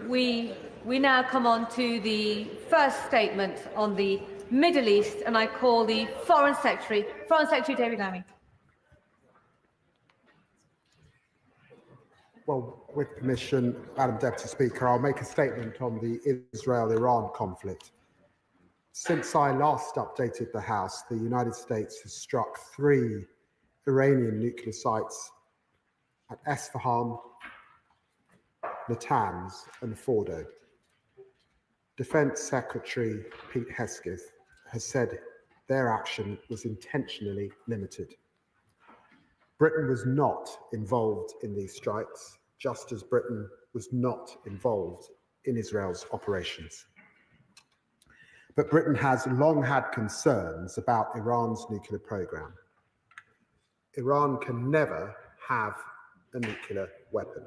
We now come on to the first statement on the Middle East, and I call the Foreign Secretary David Lammy. Well, with permission, Madam Deputy Speaker, I'll make a statement on the Israel-Iran conflict. Since I last updated the House, the United States has struck 3 Iranian nuclear sites at Esfahan, Natanz and Fordo. Defence Secretary Pete Hegseth has said their action was intentionally limited. Britain was not involved in these strikes, just as Britain was not involved in Israel's operations. But Britain has long had concerns about Iran's nuclear program. Iran can never have a nuclear weapon.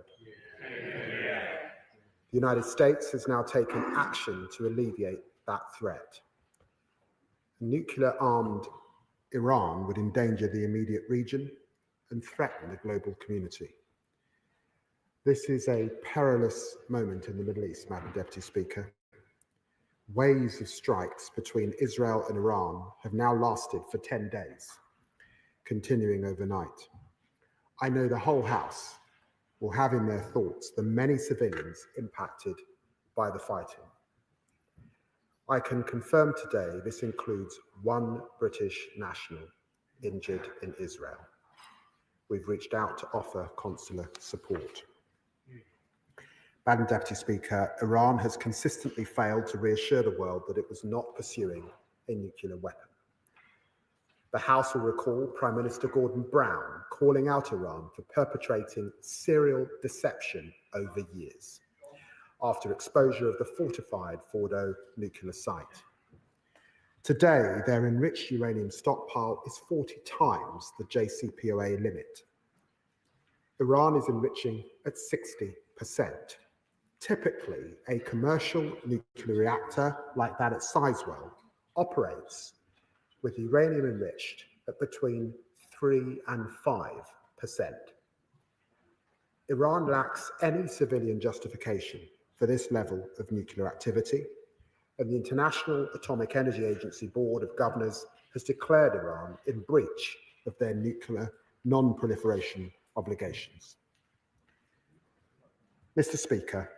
The United States has now taken action to alleviate that threat. Nuclear-armed Iran would endanger the immediate region and threaten the global community. This is a perilous moment in the Middle East, Madam Deputy Speaker. Waves of strikes between Israel and Iran have now lasted for 10 days, continuing overnight. I know the whole House will have in their thoughts the many civilians impacted by the fighting. I can confirm today this includes 1 British national injured in Israel. We've reached out to offer consular support. Madam Deputy Speaker, Iran has consistently failed to reassure the world that it was not pursuing a nuclear weapon. The House will recall Prime Minister Gordon Brown calling out Iran for perpetrating serial deception over years after exposure of the fortified Fordo nuclear site. Today, their enriched uranium stockpile is 40 times the JCPOA limit. Iran is enriching at 60%. Typically, a commercial nuclear reactor like that at Sizewell operates with uranium enriched at between 3 and 5%. Iran lacks any civilian justification for this level of nuclear activity, and the International Atomic Energy Agency Board of Governors has declared Iran in breach of their nuclear non-proliferation obligations. Mr. Speaker,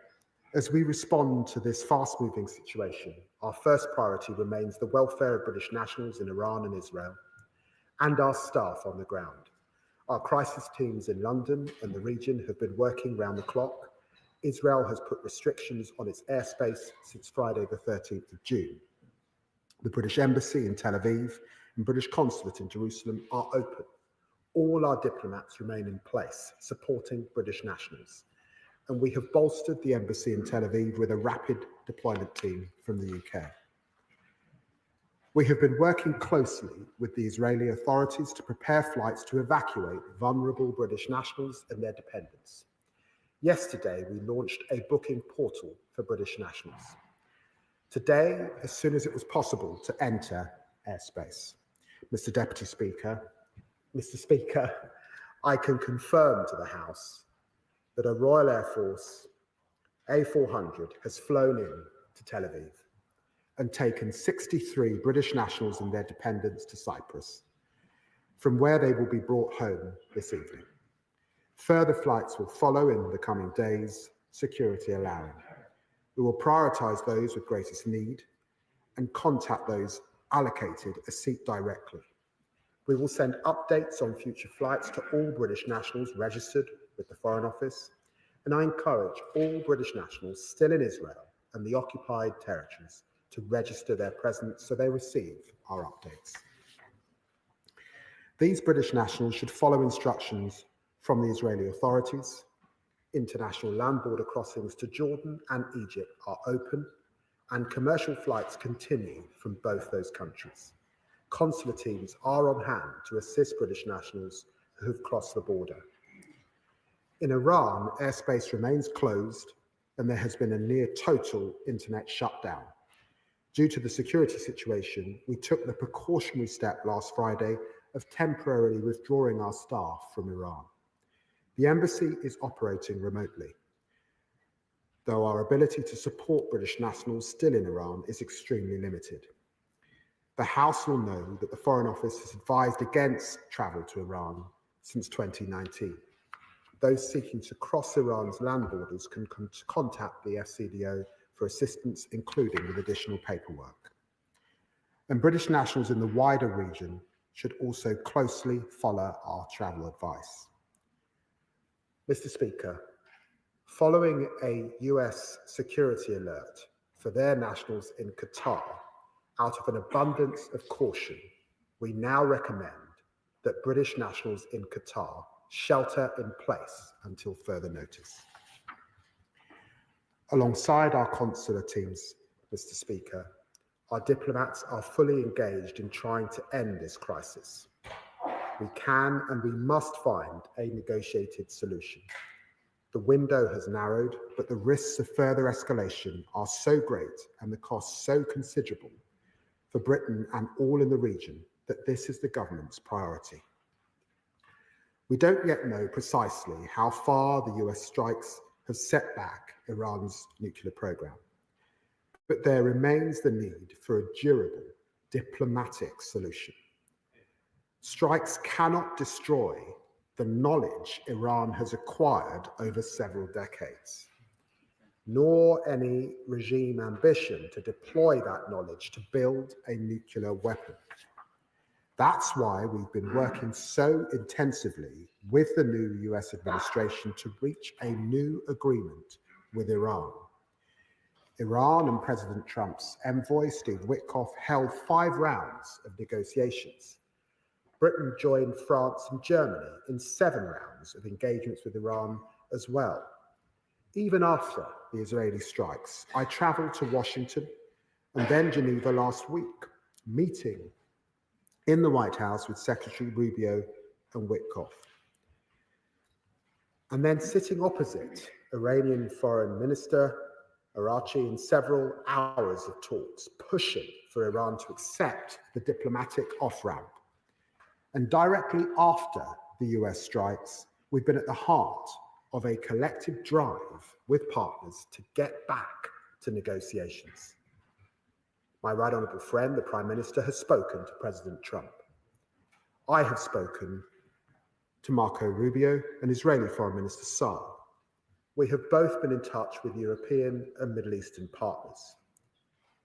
as we respond to this fast-moving situation, our first priority remains the welfare of British nationals in Iran and Israel, and our staff on the ground. Our crisis teams in London and the region have been working round the clock. Israel has put restrictions on its airspace since Friday the 13th of June. The British Embassy in Tel Aviv and British Consulate in Jerusalem are open. All our diplomats remain in place, supporting British nationals. And we have bolstered the embassy in Tel Aviv with a rapid deployment team from the UK. We have been working closely with the Israeli authorities to prepare flights to evacuate vulnerable British nationals and their dependents. Yesterday, we launched a booking portal for British nationals. Today, as soon as it was possible to enter airspace. Mr. Speaker, I can confirm to the House that a Royal Air Force A400 has flown in to Tel Aviv and taken 63 British nationals and their dependents to Cyprus, from where they will be brought home this evening. Further flights will follow in the coming days, security allowing. We will prioritise those with greatest need and contact those allocated a seat directly. We will send updates on future flights to all British nationals registered with the Foreign Office, and I encourage all British nationals still in Israel and the occupied territories to register their presence so they receive our updates. These British nationals should follow instructions from the Israeli authorities. International land border crossings to Jordan and Egypt are open, and commercial flights continue from both those countries. Consular teams are on hand to assist British nationals who have crossed the border. In Iran, airspace remains closed and there has been a near total internet shutdown. Due to the security situation, we took the precautionary step last Friday of temporarily withdrawing our staff from Iran. The embassy is operating remotely. though our ability to support British nationals still in Iran is extremely limited. The House will know that the Foreign Office has advised against travel to Iran since 2019. Those seeking to cross Iran's land borders can contact the FCDO for assistance, including with additional paperwork. And British nationals in the wider region should also closely follow our travel advice. Mr. Speaker, following a US security alert for their nationals in Qatar, out of an abundance of caution, we now recommend that British nationals in Qatar shelter in place until further notice. Alongside our consular teams, Mr. Speaker, our diplomats are fully engaged in trying to end this crisis. We can and we must find a negotiated solution. The window has narrowed, but the risks of further escalation are so great and the costs so considerable for Britain and all in the region that this is the government's priority. We don't yet know precisely how far the US strikes have set back Iran's nuclear program, but there remains the need for a durable diplomatic solution. Strikes cannot destroy the knowledge Iran has acquired over several decades, nor any regime ambition to deploy that knowledge to build a nuclear weapon. That's why we've been working so intensively with the new US administration to reach a new agreement with Iran. Iran and President Trump's envoy, Steve Witkoff, held 5 rounds of negotiations. Britain joined France and Germany in 7 rounds of engagements with Iran as well. Even after the Israeli strikes, I traveled to Washington and then Geneva last week, meeting in the White House with Secretary Rubio and Witkoff. And then sitting opposite Iranian Foreign Minister Araghchi in several hours of talks, pushing for Iran to accept the diplomatic off-ramp. And directly after the US strikes, we've been at the heart of a collective drive with partners to get back to negotiations. My right honourable friend, the Prime Minister, has spoken to President Trump. I have spoken to Marco Rubio and Israeli Foreign Minister Saar. We have both been in touch with European and Middle Eastern partners.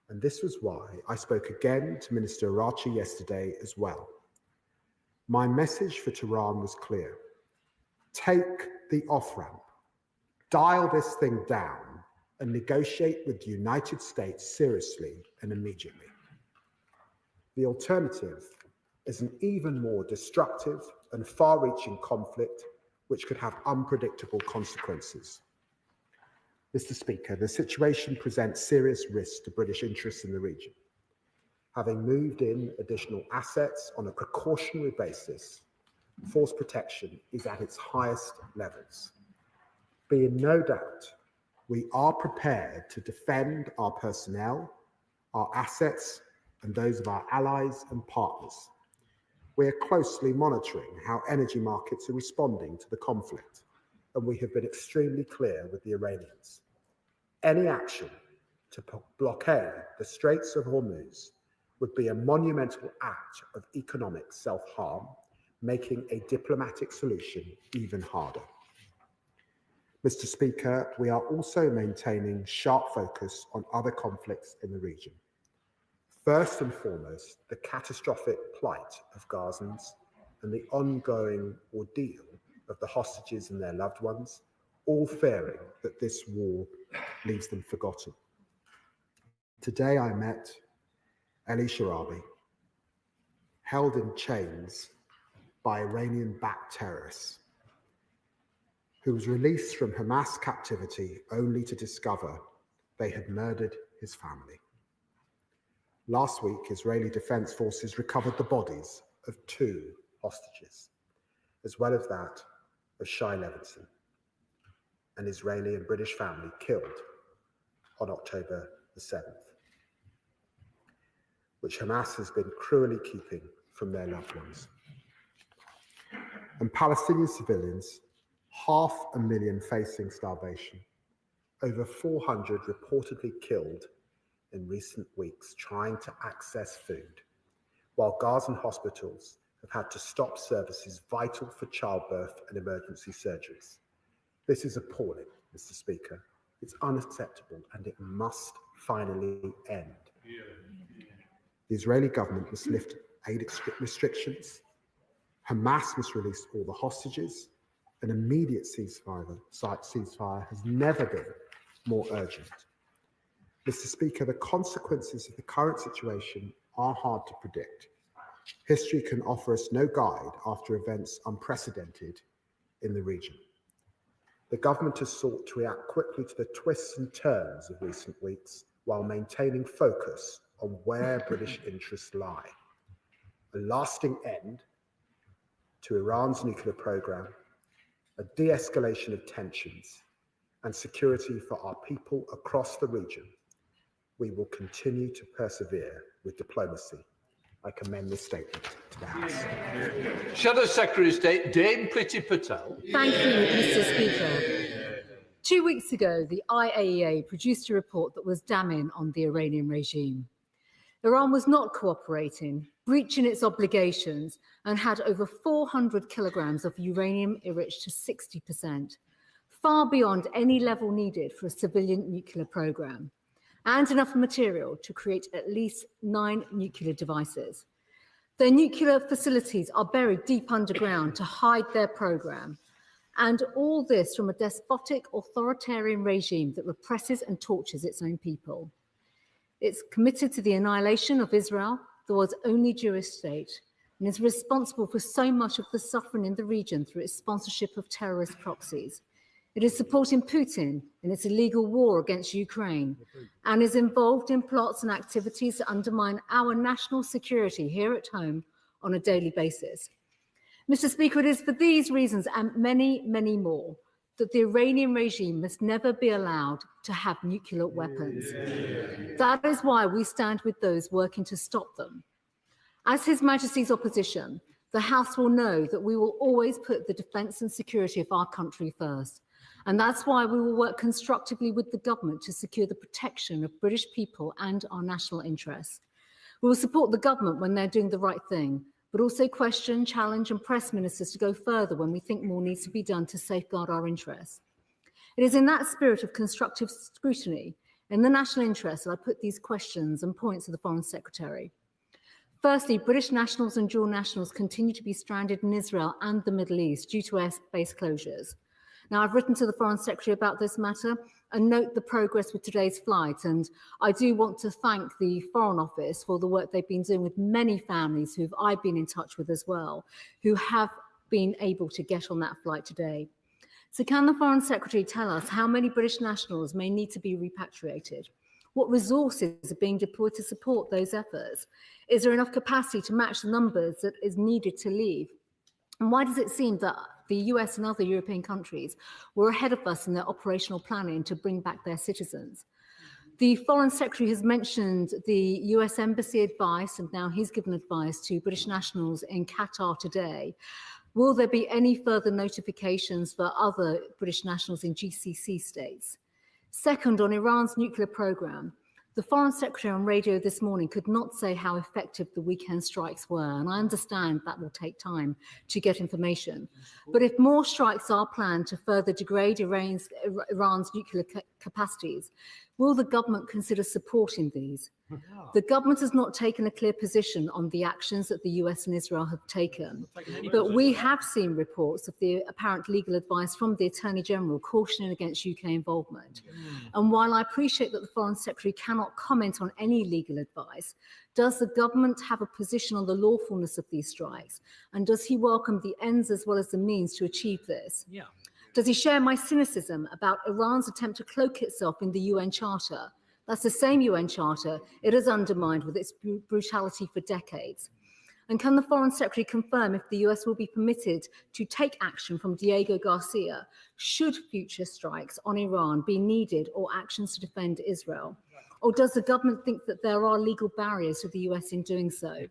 And this was why I spoke again to Minister Araghchi yesterday as well. My message for Tehran was clear. Take the off-ramp, dial this thing down, and negotiate with the United States seriously and immediately. The alternative is an even more destructive and far-reaching conflict which could have unpredictable consequences. Mr. Speaker, the situation presents serious risks to British interests in the region. Having moved in additional assets on a precautionary basis, force protection is at its highest levels. Be in no doubt, we are prepared to defend our personnel, our assets, and those of our allies and partners. We are closely monitoring how energy markets are responding to the conflict, and we have been extremely clear with the Iranians. Any action to blockade the Straits of Hormuz would be a monumental act of economic self-harm, making a diplomatic solution even harder. Mr. Speaker, we are also maintaining sharp focus on other conflicts in the region. First and foremost, the catastrophic plight of Gazans and the ongoing ordeal of the hostages and their loved ones, all fearing that this war leaves them forgotten. Today I met Ali Sharabi, held in chains by Iranian-backed terrorists, who was released from Hamas captivity only to discover they had murdered his family. Last week, Israeli Defense Forces recovered the bodies of 2 hostages, as well as that of Shai Levinson, an Israeli and British family killed on October the 7th, which Hamas has been cruelly keeping from their loved ones. And Palestinian civilians, 500,000 facing starvation, over 400 reportedly killed in recent weeks trying to access food, while Gazan hospitals have had to stop services vital for childbirth and emergency surgeries. This is appalling, Mr. Speaker. It's unacceptable and it must finally end. The Israeli government must lift aid restrictions. Hamas must release all the hostages. An immediate ceasefire has never been more urgent. Mr. Speaker, the consequences of the current situation are hard to predict. History can offer us no guide after events unprecedented in the region. The government has sought to react quickly to the twists and turns of recent weeks while maintaining focus on where British interests lie. A lasting end to Iran's nuclear program, a de-escalation of tensions, and security for our people across the region. We will continue to persevere with diplomacy. I commend this statement to the House. Shadow Secretary of State Dame Priti Patel. Thank you, Mr. Speaker. 2 weeks ago, the IAEA produced a report that was damning on the Iranian regime. Iran was not cooperating, breaching its obligations, and had over 400 kilograms of uranium enriched to 60%, far beyond any level needed for a civilian nuclear program, and enough material to create at least 9 nuclear devices. Their nuclear facilities are buried deep underground to hide their program. And all this from a despotic, authoritarian regime that represses and tortures its own people. It's committed to the annihilation of Israel, the world's only Jewish state, and is responsible for so much of the suffering in the region through its sponsorship of terrorist proxies. It is supporting Putin in its illegal war against Ukraine and is involved in plots and activities that undermine our national security here at home on a daily basis. Mr. Speaker, it is for these reasons and many, many more that the Iranian regime must never be allowed to have nuclear weapons. That is why we stand with those working to stop them. As His Majesty's opposition, the House will know that we will always put the defence and security of our country first. And that's why we will work constructively with the government to secure the protection of British people and our national interests. We will support the government when they're doing the right thing, but also question, challenge and press ministers to go further when we think more needs to be done to safeguard our interests. It is in that spirit of constructive scrutiny, in the national interest, that I put these questions and points to the Foreign Secretary. Firstly, British nationals and dual nationals continue to be stranded in Israel and the Middle East due to airbase closures. Now, I've written to the Foreign Secretary about this matter and note the progress with today's flight. And I do want to thank the Foreign Office for the work they've been doing with many families who I've been in touch with as well, who have been able to get on that flight today. So can the Foreign Secretary tell us how many British nationals may need to be repatriated? What resources are being deployed to support those efforts? Is there enough capacity to match the numbers that is needed to leave? And why does it seem that the US and other European countries were ahead of us in their operational planning to bring back their citizens? The Foreign Secretary has mentioned the US Embassy advice, and now he's given advice to British nationals in Qatar today. Will there be any further notifications for other British nationals in GCC states? Second, on Iran's nuclear program, the Foreign Secretary on radio this morning could not say how effective the weekend strikes were, and I understand that will take time to get information. But if more strikes are planned to further degrade Iran's nuclear capacities, will the government consider supporting these? The government has not taken a clear position on the actions that the US and Israel have taken, but we have seen reports of the apparent legal advice from the Attorney General cautioning against UK involvement. And while I appreciate that the Foreign Secretary cannot comment on any legal advice, does the government have a position on the lawfulness of these strikes? And does he welcome the ends as well as the means to achieve this? Does he share my cynicism about Iran's attempt to cloak itself in the UN Charter? That's the same UN Charter it has undermined with its brutality for decades. And can the Foreign Secretary confirm if the US will be permitted to take action from Diego Garcia should future strikes on Iran be needed or actions to defend Israel? Or does the government think that there are legal barriers to the US in doing so?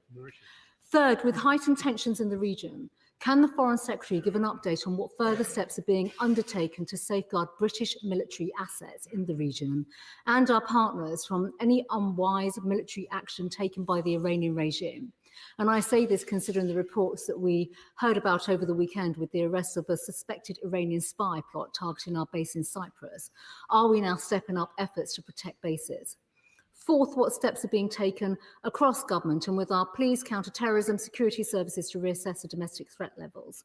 Third, with heightened tensions in the region, Can the Foreign Secretary give an update on what further steps are being undertaken to safeguard British military assets in the region and our partners from any unwise military action taken by the Iranian regime? And I say this considering the reports that we heard about over the weekend with the arrest of a suspected Iranian spy plot targeting our base in Cyprus. Are we now stepping up efforts to protect bases? Fourth, what steps are being taken across government and with our police, counter-terrorism, security services to reassess the domestic threat levels?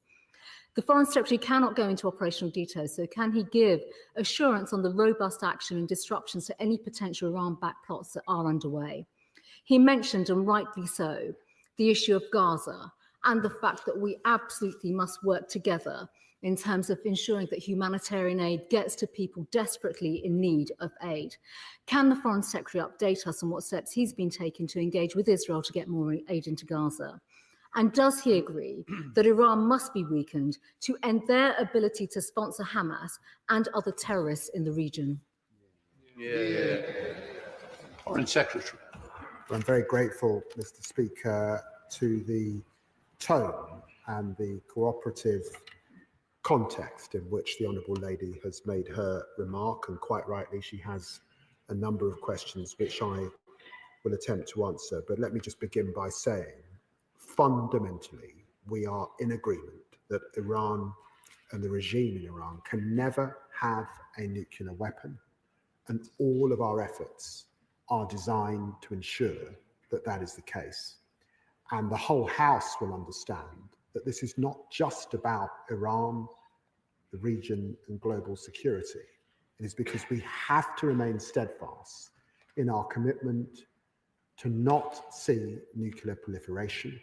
The Foreign Secretary cannot go into operational details, so can he give assurance on the robust action and disruptions to any potential Iran-backed plots that are underway? He mentioned, and rightly so, the issue of Gaza and the fact that we absolutely must work together in terms of ensuring that humanitarian aid gets to people desperately in need of aid. Can the Foreign Secretary update us on what steps he's been taking to engage with Israel to get more aid into Gaza? And does he agree that Iran must be weakened to end their ability to sponsor Hamas and other terrorists in the region? Foreign Secretary. I'm very grateful, Mr. Speaker, to the tone and the cooperative context in which the Honourable Lady has made her remark, and quite rightly she has a number of questions which I will attempt to answer. But let me just begin by saying, fundamentally, we are in agreement that Iran and the regime in Iran can never have a nuclear weapon, and all of our efforts are designed to ensure that that is the case. And the whole House will understand that this is not just about Iran, the region, and global security. It is because we have to remain steadfast in our commitment to not see nuclear proliferation.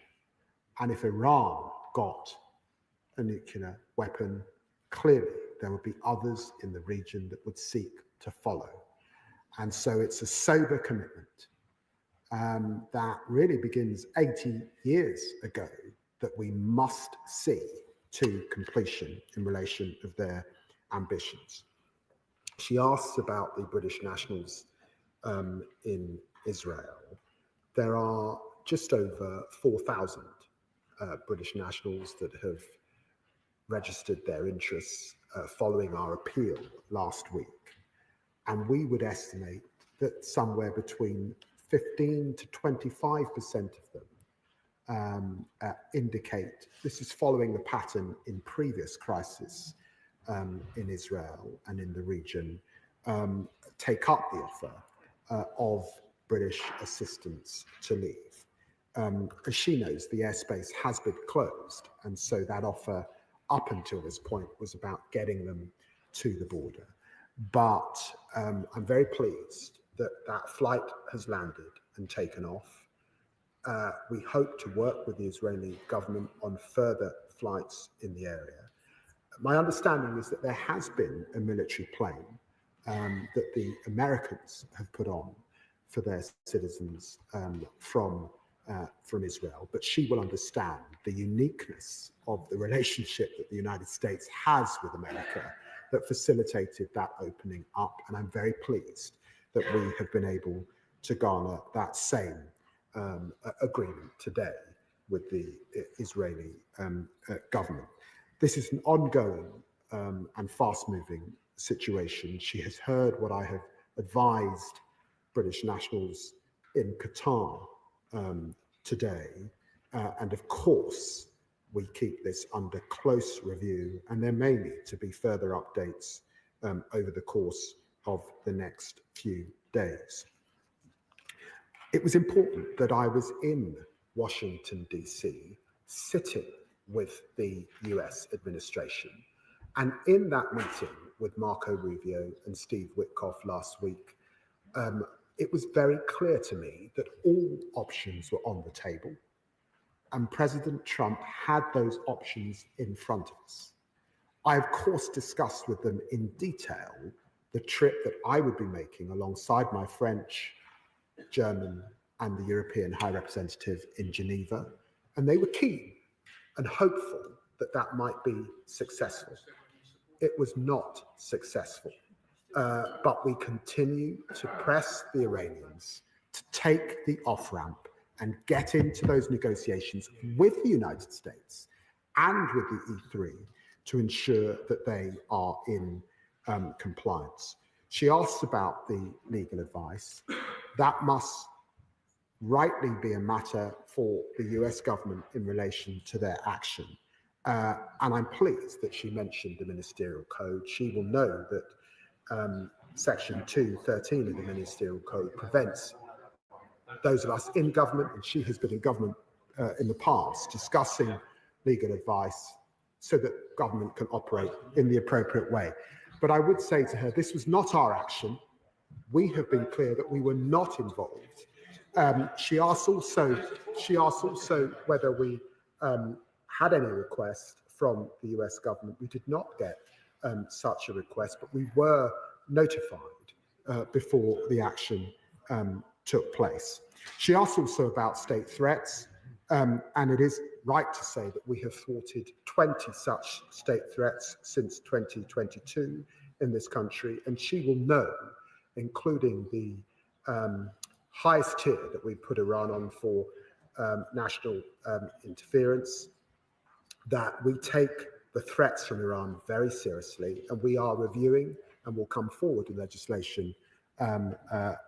And if Iran got a nuclear weapon, clearly there would be others in the region that would seek to follow. And so it's a sober commitment that really begins 80 years ago that we must see to completion in relation of their ambitions. She asks about the British nationals in Israel. There are just over 4,000 British nationals that have registered their interests following our appeal last week. And we would estimate that somewhere between 15 to 25% of them indicate, this is following the pattern in previous crises in Israel and in the region, take up the offer of British assistance to leave. As she knows, the airspace has been closed, and so that offer up until this point was about getting them to the border. But I'm very pleased that that flight has landed and taken off. We hope to work with the Israeli government on further flights in the area. My understanding is that there has been a military plane that the Americans have put on for their citizens from Israel, but she will understand the uniqueness of the relationship that the United States has with America that facilitated that opening up. And I'm very pleased that we have been able to garner that same agreement today with the Israeli government. This is an ongoing and fast-moving situation. She has heard what I have advised British nationals in Qatar today, and of course we keep this under close review, and there may need to be further updates over the course of the next few days. It was important that I was in Washington, DC, sitting with the US administration. And in that meeting with Marco Rubio and Steve Witkoff last week, it was very clear to me that all options were on the table, and President Trump had those options in front of us. I, of course, discussed with them in detail the trip that I would be making alongside my French, German, and the European High Representative in Geneva, and they were keen and hopeful that that might be successful. It was not successful, but we continue to press the Iranians to take the off-ramp and get into those negotiations with the United States and with the E3 to ensure that they are in compliance. She asks about the legal advice. That must rightly be a matter for the US government in relation to their action. And I'm pleased that she mentioned the ministerial code. She will know that Section 213 of the ministerial code prevents those of us in government, and she has been in government in the past, discussing legal advice so that government can operate in the appropriate way. But I would say to her, this was not our action. We have been clear that we were not involved. She asked also whether we had any request from the US government. We did not get such a request, but we were notified before the action took place. She asked also about state threats, and it is right to say that we have thwarted 20 such state threats since 2022 in this country, and she will know, including the highest tier that we put Iran on for national interference, that we take the threats from Iran very seriously, and we are reviewing and will come forward with legislation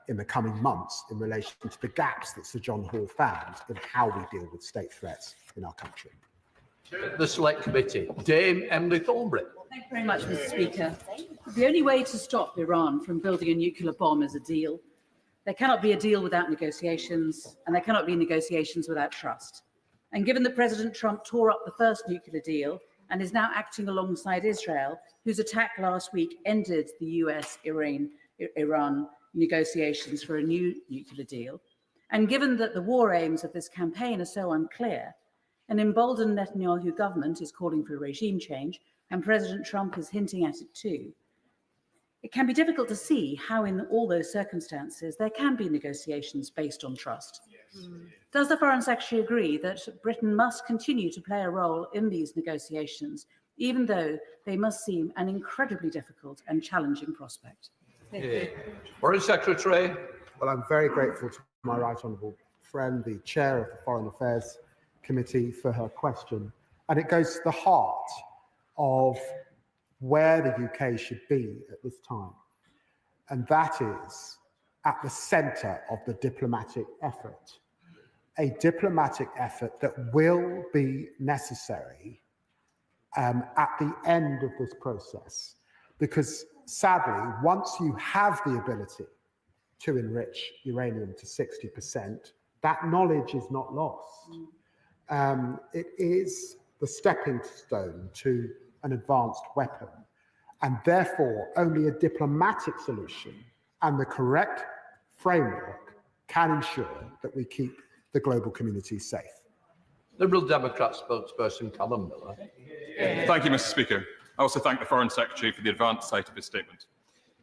in the coming months in relation to the gaps that Sir John Hall found in how we deal with state threats in our country. The Select Committee. Dame Emily Thornbury. Thank you very much, Mr. Speaker. The only way to stop Iran from building a nuclear bomb is a deal. There cannot be a deal without negotiations, and there cannot be negotiations without trust. And given that President Trump tore up the first nuclear deal and is now acting alongside Israel, whose attack last week ended the US-Iran negotiations for a new nuclear deal, and given that the war aims of this campaign are so unclear, an emboldened Netanyahu government is calling for a regime change, and President Trump is hinting at it too. It can be difficult to see how in all those circumstances there can be negotiations based on trust. Yes. Does the Foreign Secretary agree that Britain must continue to play a role in these negotiations, even though they must seem an incredibly difficult and challenging prospect? Yeah. Foreign Secretary. Well, I'm very grateful to my right honourable friend, the chair of the Foreign Affairs Committee, for her question. And it goes to the heart of where the UK should be at this time. And that is at the centre of the diplomatic effort. A diplomatic effort that will be necessary at the end of this process. Because sadly, once you have the ability to enrich uranium to 60%, that knowledge is not lost. It is the stepping stone to an advanced weapon, and therefore only a diplomatic solution and the correct framework can ensure that we keep the global community safe. Liberal Democrat spokesperson Callum Miller. Thank you, Mr. Speaker. I also thank the Foreign Secretary for the advanced sight of his statement.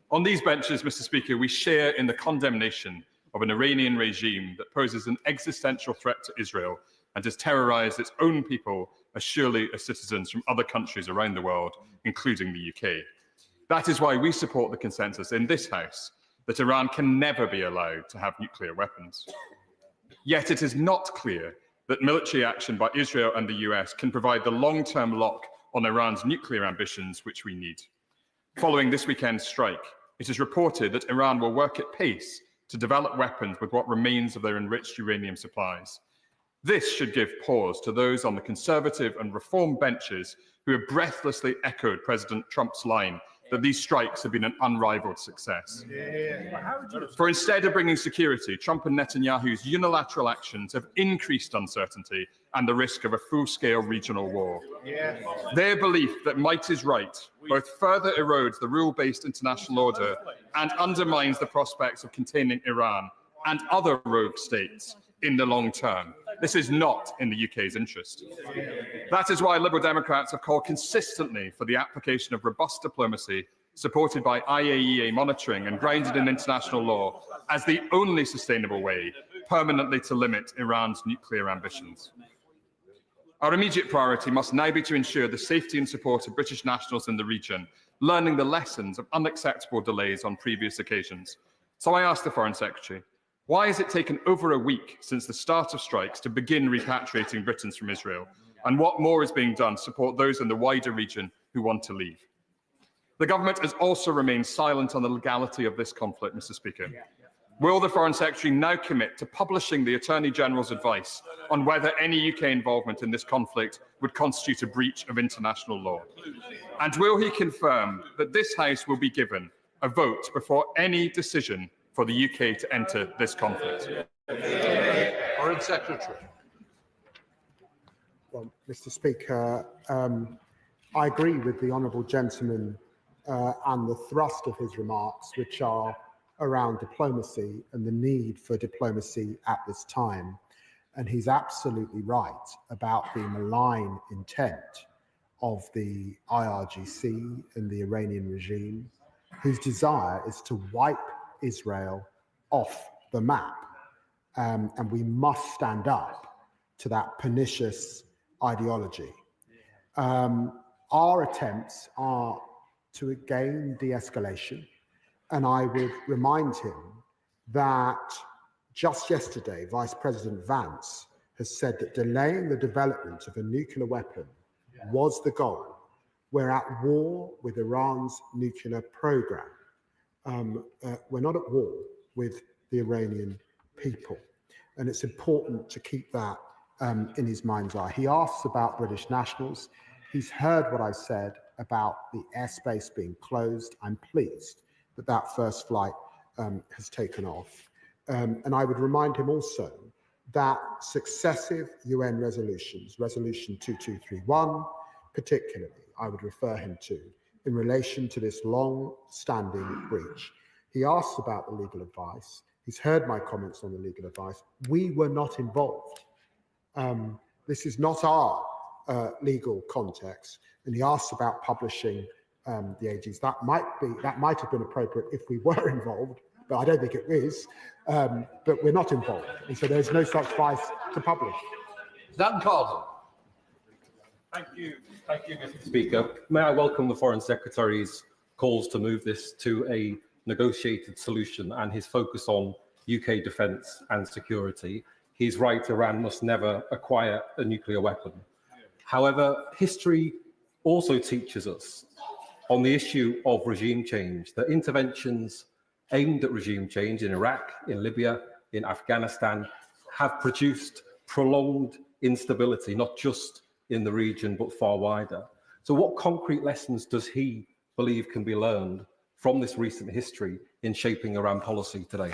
On these benches, Mr. Speaker, we share in the condemnation of an Iranian regime that poses an existential threat to Israel and has terrorised its own people as surely as citizens from other countries around the world, including the UK. That is why we support the consensus in this House that Iran can never be allowed to have nuclear weapons. Yet it is not clear that military action by Israel and the US can provide the long-term lock on Iran's nuclear ambitions, which we need. Following this weekend's strike, it is reported that Iran will work at pace to develop weapons with what remains of their enriched uranium supplies. This should give pause to those on the Conservative and Reform benches who have breathlessly echoed President Trump's line that these strikes have been an unrivaled success. For instead of bringing security, Trump and Netanyahu's unilateral actions have increased uncertainty and the risk of a full-scale regional war. Their belief that might is right both further erodes the rule-based international order and undermines the prospects of containing Iran and other rogue states in the long term. This is not in the UK's interest. That is why Liberal Democrats have called consistently for the application of robust diplomacy, supported by IAEA monitoring and grounded in international law, as the only sustainable way permanently to limit Iran's nuclear ambitions. Our immediate priority must now be to ensure the safety and support of British nationals in the region, learning the lessons of unacceptable delays on previous occasions. So I ask the Foreign Secretary, why has it taken over a week since the start of strikes to begin repatriating Britons from Israel? and what more is being done to support those in the wider region who want to leave. The government has also remained silent on the legality of this conflict, Mr. Speaker. Will the Foreign Secretary now commit to publishing the Attorney General's advice on whether any UK involvement in this conflict would constitute a breach of international law? And will he confirm that this House will be given a vote before any decision for the UK to enter this conflict? Foreign Secretary. Well, Mr. Speaker, I agree with the honourable gentleman and the thrust of his remarks, which are around diplomacy and the need for diplomacy at this time. And he's absolutely right about the malign intent of the IRGC and the Iranian regime, whose desire is to wipe Israel off the map. And we must stand up to that pernicious ideology. Our attempts are to gain de-escalation, and I would remind him that just yesterday, Vice President Vance has said that delaying the development of a nuclear weapon was the goal. We're at war with Iran's nuclear program. We're not at war with the Iranian people. And it's important to keep that in his mind's eye. He asks about British nationals. He's heard what I said about the airspace being closed. I'm pleased that that first flight has taken off. And I would remind him also that successive UN resolutions, Resolution 2231 particularly, I would refer him to in relation to this long-standing breach. He asks about the legal advice. He's heard my comments on the legal advice. We were not involved. This is not our legal context. And he asks about publishing the AGs. That might have been appropriate if we were involved, but I don't think it is. But we're not involved, and so there's no such advice to publish. Dan Carden. Thank you, Mr. Speaker. May I welcome the Foreign Secretary's calls to move this to a negotiated solution and his focus on UK defence and security. He's right, Iran must never acquire a nuclear weapon. However, history also teaches us on the issue of regime change that interventions aimed at regime change in Iraq, in Libya, in Afghanistan have produced prolonged instability, not just in the region, but far wider. So what concrete lessons does he believe can be learned from this recent history in shaping Iran policy today?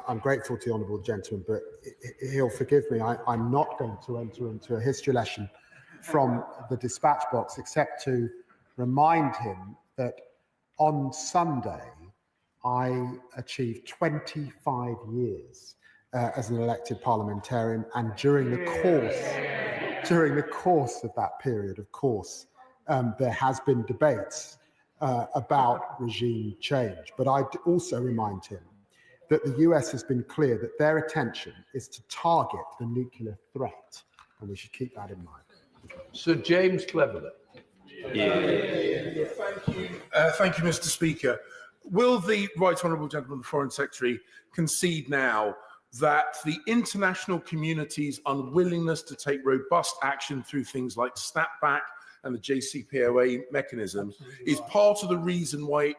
I'm grateful to the honourable gentleman, but he'll forgive me. I'm not going to enter into a history lesson from the dispatch box, except to remind him that on Sunday, I achieved 25 years as an elected parliamentarian, and during the course of that period, of course, there has been debates about regime change. But I also remind him that the US has been clear that their attention is to target the nuclear threat, and we should keep that in mind. Sir James Cleverly. Thank you, Mr. Speaker. Will the Right Honourable Gentleman, the Foreign Secretary, concede now that the international community's unwillingness to take robust action through things like snapback and the JCPOA mechanism is part of the reason why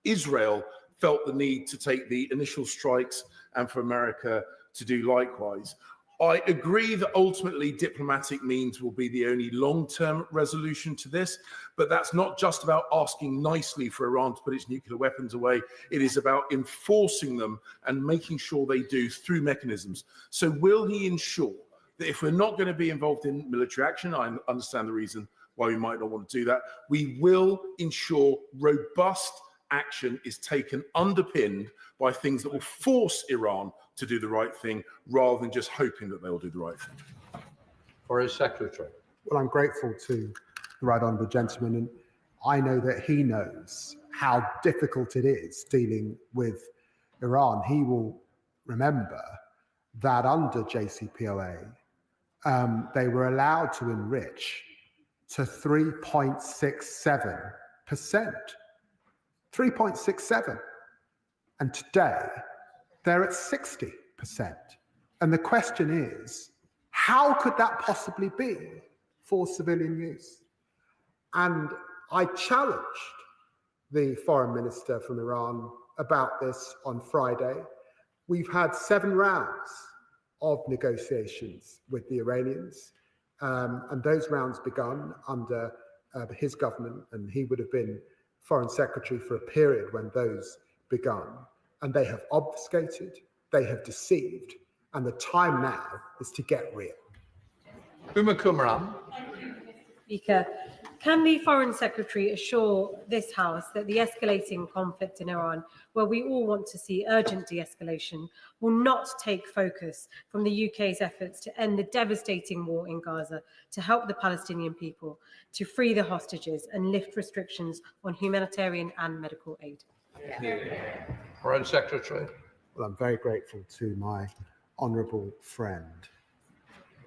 Israel felt the need to take the initial strikes and for America to do likewise? I agree that ultimately diplomatic means will be the only long-term resolution to this, but that's not just about asking nicely for Iran to put its nuclear weapons away. It is about enforcing them and making sure they do through mechanisms. So will he ensure that if we're not going to be involved in military action, I understand the reason why we might not want to do that, we will ensure robust action is taken underpinned by things that will force Iran to do the right thing rather than just hoping that they'll do the right thing. For his secretary. Well, I'm grateful to the right honourable gentleman, and I know that he knows how difficult it is dealing with Iran. He will remember that under JCPOA, they were allowed to enrich to 3.67%. 3.67. And today, they're at 60%. And the question is, How could that possibly be for civilian use? And I challenged the foreign minister from Iran about this on Friday. We've had 7 rounds of negotiations with the Iranians, and those rounds begun under his government, and he would have been foreign secretary for a period when those begun. And they have obfuscated, they have deceived, and the time now is to get real. Uma Kumram. Speaker, can the Foreign Secretary assure this House that the escalating conflict in Iran, where we all want to see urgent de-escalation, will not take focus from the UK's efforts to end the devastating war in Gaza, to help the Palestinian people, to free the hostages and lift restrictions on humanitarian and medical aid? Foreign Secretary. Well, I'm very grateful to my honourable friend.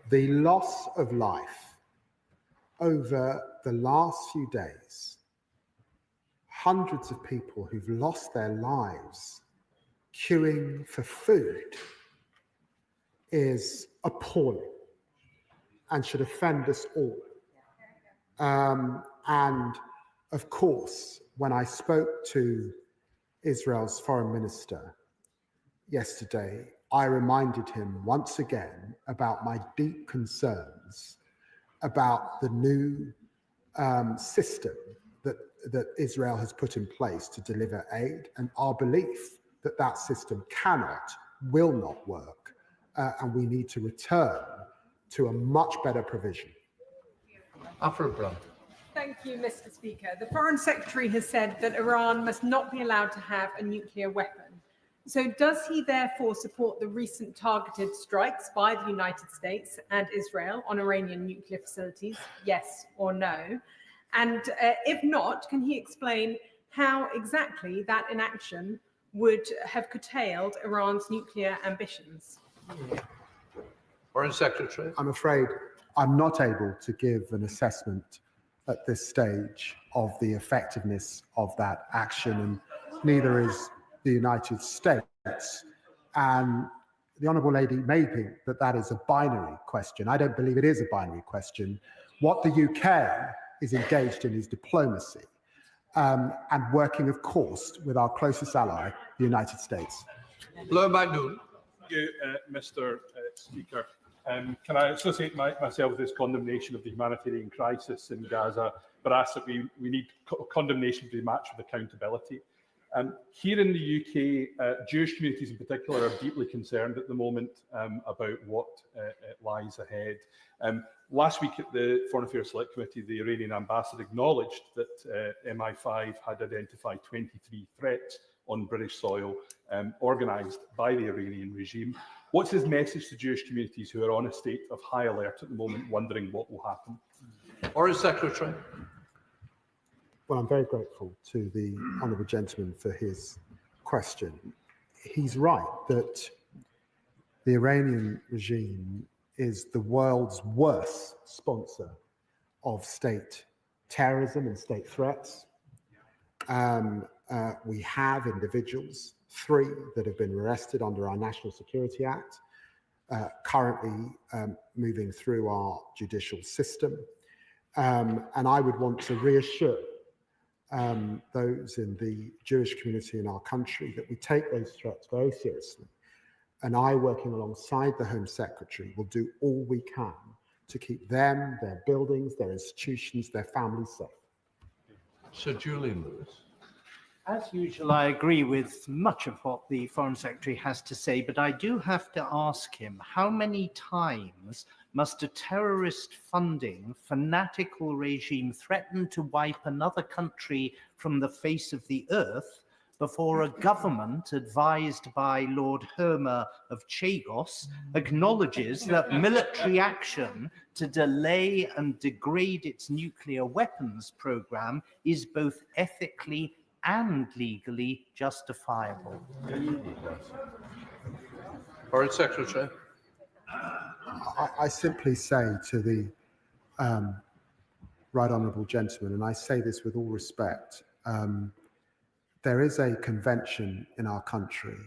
The loss of life over the last few days, hundreds of people who've lost their lives queuing for food is appalling and should offend us all. And of course, when I spoke to Israel's foreign minister yesterday, I reminded him once again about my deep concerns about the new system that Israel has put in place to deliver aid, and our belief that that system will not work, and we need to return to a much better provision. Alfred Brown. Thank you, Mr. Speaker. The Foreign Secretary has said that Iran must not be allowed to have a nuclear weapon. So does he therefore support the recent targeted strikes by the United States and Israel on Iranian nuclear facilities, yes or no? And if not, can he explain how exactly that inaction would have curtailed Iran's nuclear ambitions? Foreign Secretary. I'm afraid I'm not able to give an assessment at this stage of the effectiveness of that action, and neither is the United States. And the Honourable Lady may think that that is a binary question. I don't believe it is a binary question. What the UK is engaged in is diplomacy, and working, of course, with our closest ally, the United States. Blow Magnoon. Thank you, Mr. Speaker. Can I associate myself with this condemnation of the humanitarian crisis in Gaza, but ask that we need condemnation to be matched with accountability? Here in the UK, Jewish communities in particular are deeply concerned at the moment about what lies ahead. Last week at the Foreign Affairs Select Committee, the Iranian ambassador acknowledged that MI5 had identified 23 threats on British soil organised by the Iranian regime. What's his message to Jewish communities who are on a state of high alert at the moment, wondering what will happen? Foreign Secretary. Well, I'm very grateful to the honourable gentleman for his question. He's right that the Iranian regime is the world's worst sponsor of state terrorism and state threats. We have individuals, 3 that have been arrested under our National Security Act, currently moving through our judicial system. And I would want to reassure those in the Jewish community in our country that we take those threats very seriously. And I, working alongside the Home Secretary, will do all we can to keep them, their buildings, their institutions, their families safe. Sir Julian Lewis. As usual, I agree with much of what the Foreign Secretary has to say, but I do have to ask him, how many times must a terrorist-funding, fanatical regime threaten to wipe another country from the face of the earth before a government advised by Lord Hermer of Chagos acknowledges that military action to delay and degrade its nuclear weapons program is both ethically and legally justifiable? Foreign Secretary. I simply say to the right honourable gentleman, and I say this with all respect, there is a convention in our country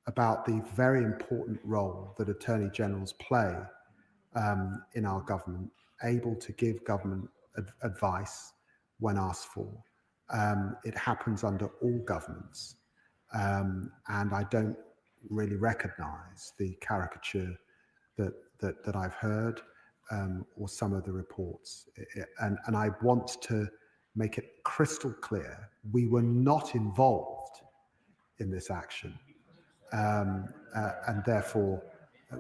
about the very important role that attorney generals play in our government, able to give government advice when asked for. It happens under all governments, and I don't really recognise the caricature that I've heard or some of the reports. And I want to make it crystal clear: we were not involved in this action, and therefore,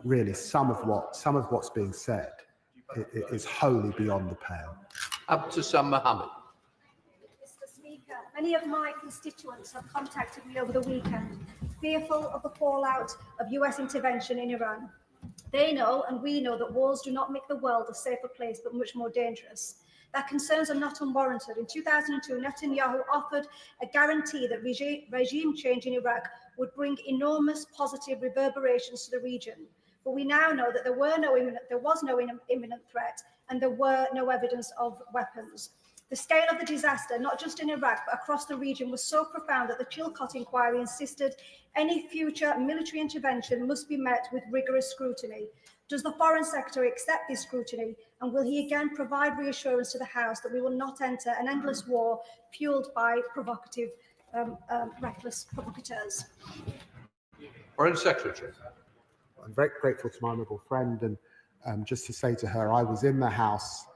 really, some of what's being said is wholly beyond the pale. Abdusam Mohammed. Mr. Speaker, many of my constituents have contacted me over the weekend, fearful of the fallout of US intervention in Iran. They know, and we know, that wars do not make the world a safer place, but much more dangerous. Their concerns are not unwarranted. In 2002, Netanyahu offered a guarantee that regime change in Iraq would bring enormous positive reverberations to the region. But we now know that there was no imminent threat, and there were no evidence of weapons. The scale of the disaster, not just in Iraq, but across the region, was so profound that the Chilcot inquiry insisted any future military intervention must be met with rigorous scrutiny. Does the Foreign Secretary accept this scrutiny, and will he again provide reassurance to the House that we will not enter an endless war fueled by provocative, reckless provocateurs? Foreign Secretary. I'm very grateful to my honourable friend, and just to say to her, I was in the House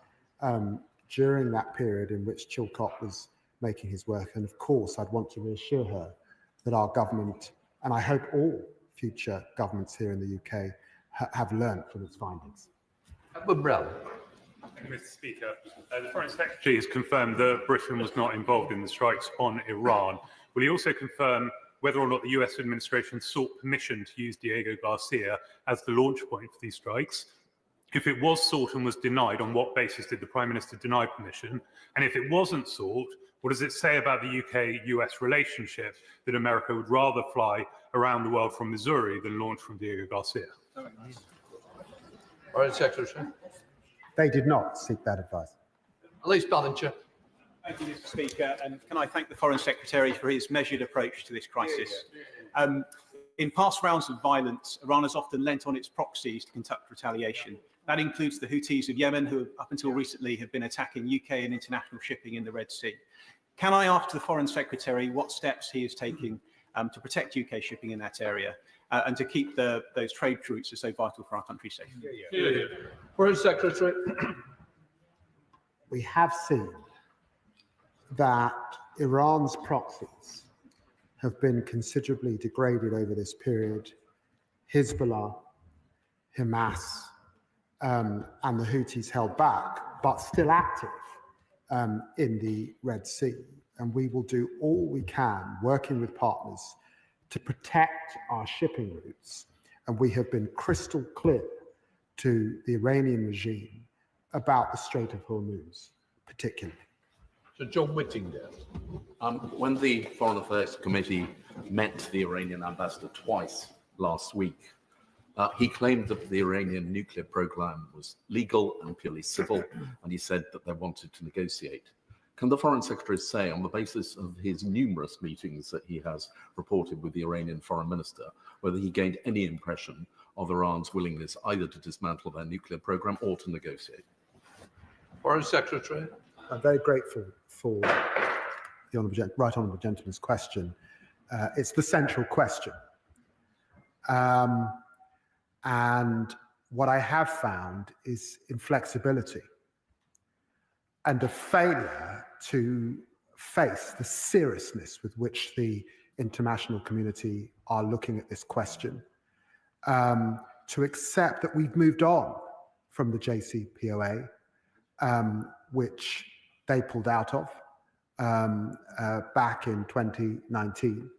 during that period in which Chilcot was making his work, and of course I'd want to reassure her that our government, and I hope all future governments here in the UK, have learned from its findings. Brown. Mr. Speaker, the Foreign Secretary has confirmed that Britain was not involved in the strikes on Iran. Will he also confirm whether or not the US administration sought permission to use Diego Garcia as the launch point for these strikes? If it was sought and was denied, on what basis did the Prime Minister deny permission? And if it wasn't sought, what does it say about the UK-US relationship that America would rather fly around the world from Missouri than launch from Diego Garcia? Foreign Secretary. They did not seek that advice. Elise Ballinger. Thank you, Mr. Speaker, and can I thank the Foreign Secretary for his measured approach to this crisis. In past rounds of violence, Iran has often lent on its proxies to conduct retaliation. That includes the Houthis of Yemen, who up until recently have been attacking UK and international shipping in the Red Sea. Can I ask the Foreign Secretary what steps he is taking to protect UK shipping in that area and to keep those trade routes that are so vital for our country safe? Foreign Secretary. We have seen that Iran's proxies have been considerably degraded over this period. Hezbollah, Hamas, and the Houthis held back, but still active in the Red Sea. And we will do all we can, working with partners, to protect our shipping routes. And we have been crystal clear to the Iranian regime about the Strait of Hormuz, particularly. So John Whittingdale. When the Foreign Affairs Committee met the Iranian ambassador twice last week, he claimed that the Iranian nuclear program was legal and purely civil, and he said that they wanted to negotiate. Can the Foreign Secretary say, on the basis of his numerous meetings that he has reported with the Iranian Foreign Minister, whether he gained any impression of Iran's willingness either to dismantle their nuclear program or to negotiate? Foreign Secretary. I'm very grateful for the right honourable gentleman's question. It's the central question. And what I have found is inflexibility and a failure to face the seriousness with which the international community are looking at this question, to accept that we've moved on from the JCPOA, which they pulled out of back in 2019,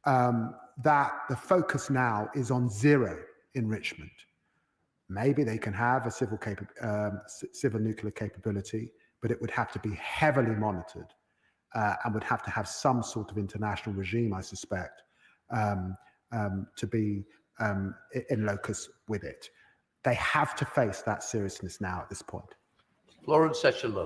that the focus now is on zero enrichment. Maybe they can have a civil nuclear capability, but it would have to be heavily monitored and would have to have some sort of international regime, I suspect, to be in locus with it. They have to face that seriousness now at this point. Lawrence Session.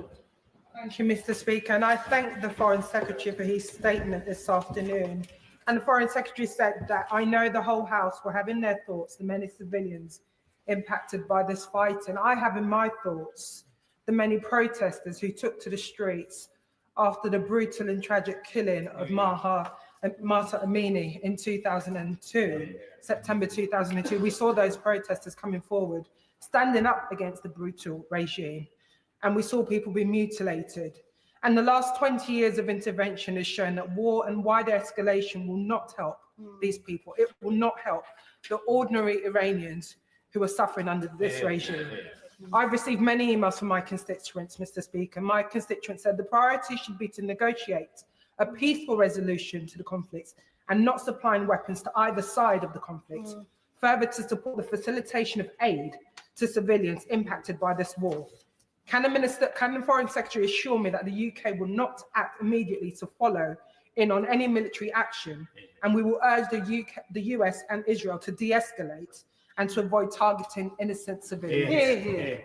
Thank you, Mr. Speaker, and I thank the Foreign Secretary for his statement this afternoon. And the Foreign Secretary said that I know the whole House will have in their thoughts the many civilians impacted by this fighting. I have in my thoughts the many protesters who took to the streets after the brutal and tragic killing of Mahsa Amini in 2002, September 2002. We saw those protesters coming forward, standing up against the brutal regime, and we saw people be mutilated. And the last 20 years of intervention has shown that war and wider escalation will not help these people. It will not help the ordinary Iranians who are suffering under this regime. I've received many emails from my constituents, Mr. Speaker. My constituents said the priority should be to negotiate a peaceful resolution to the conflicts and not supplying weapons to either side of the conflict. Further, to support the facilitation of aid to civilians impacted by this war. Can the Foreign Secretary assure me that the UK will not act immediately to follow in on any military action, and we will urge the US and Israel to de-escalate and to avoid targeting innocent civilians?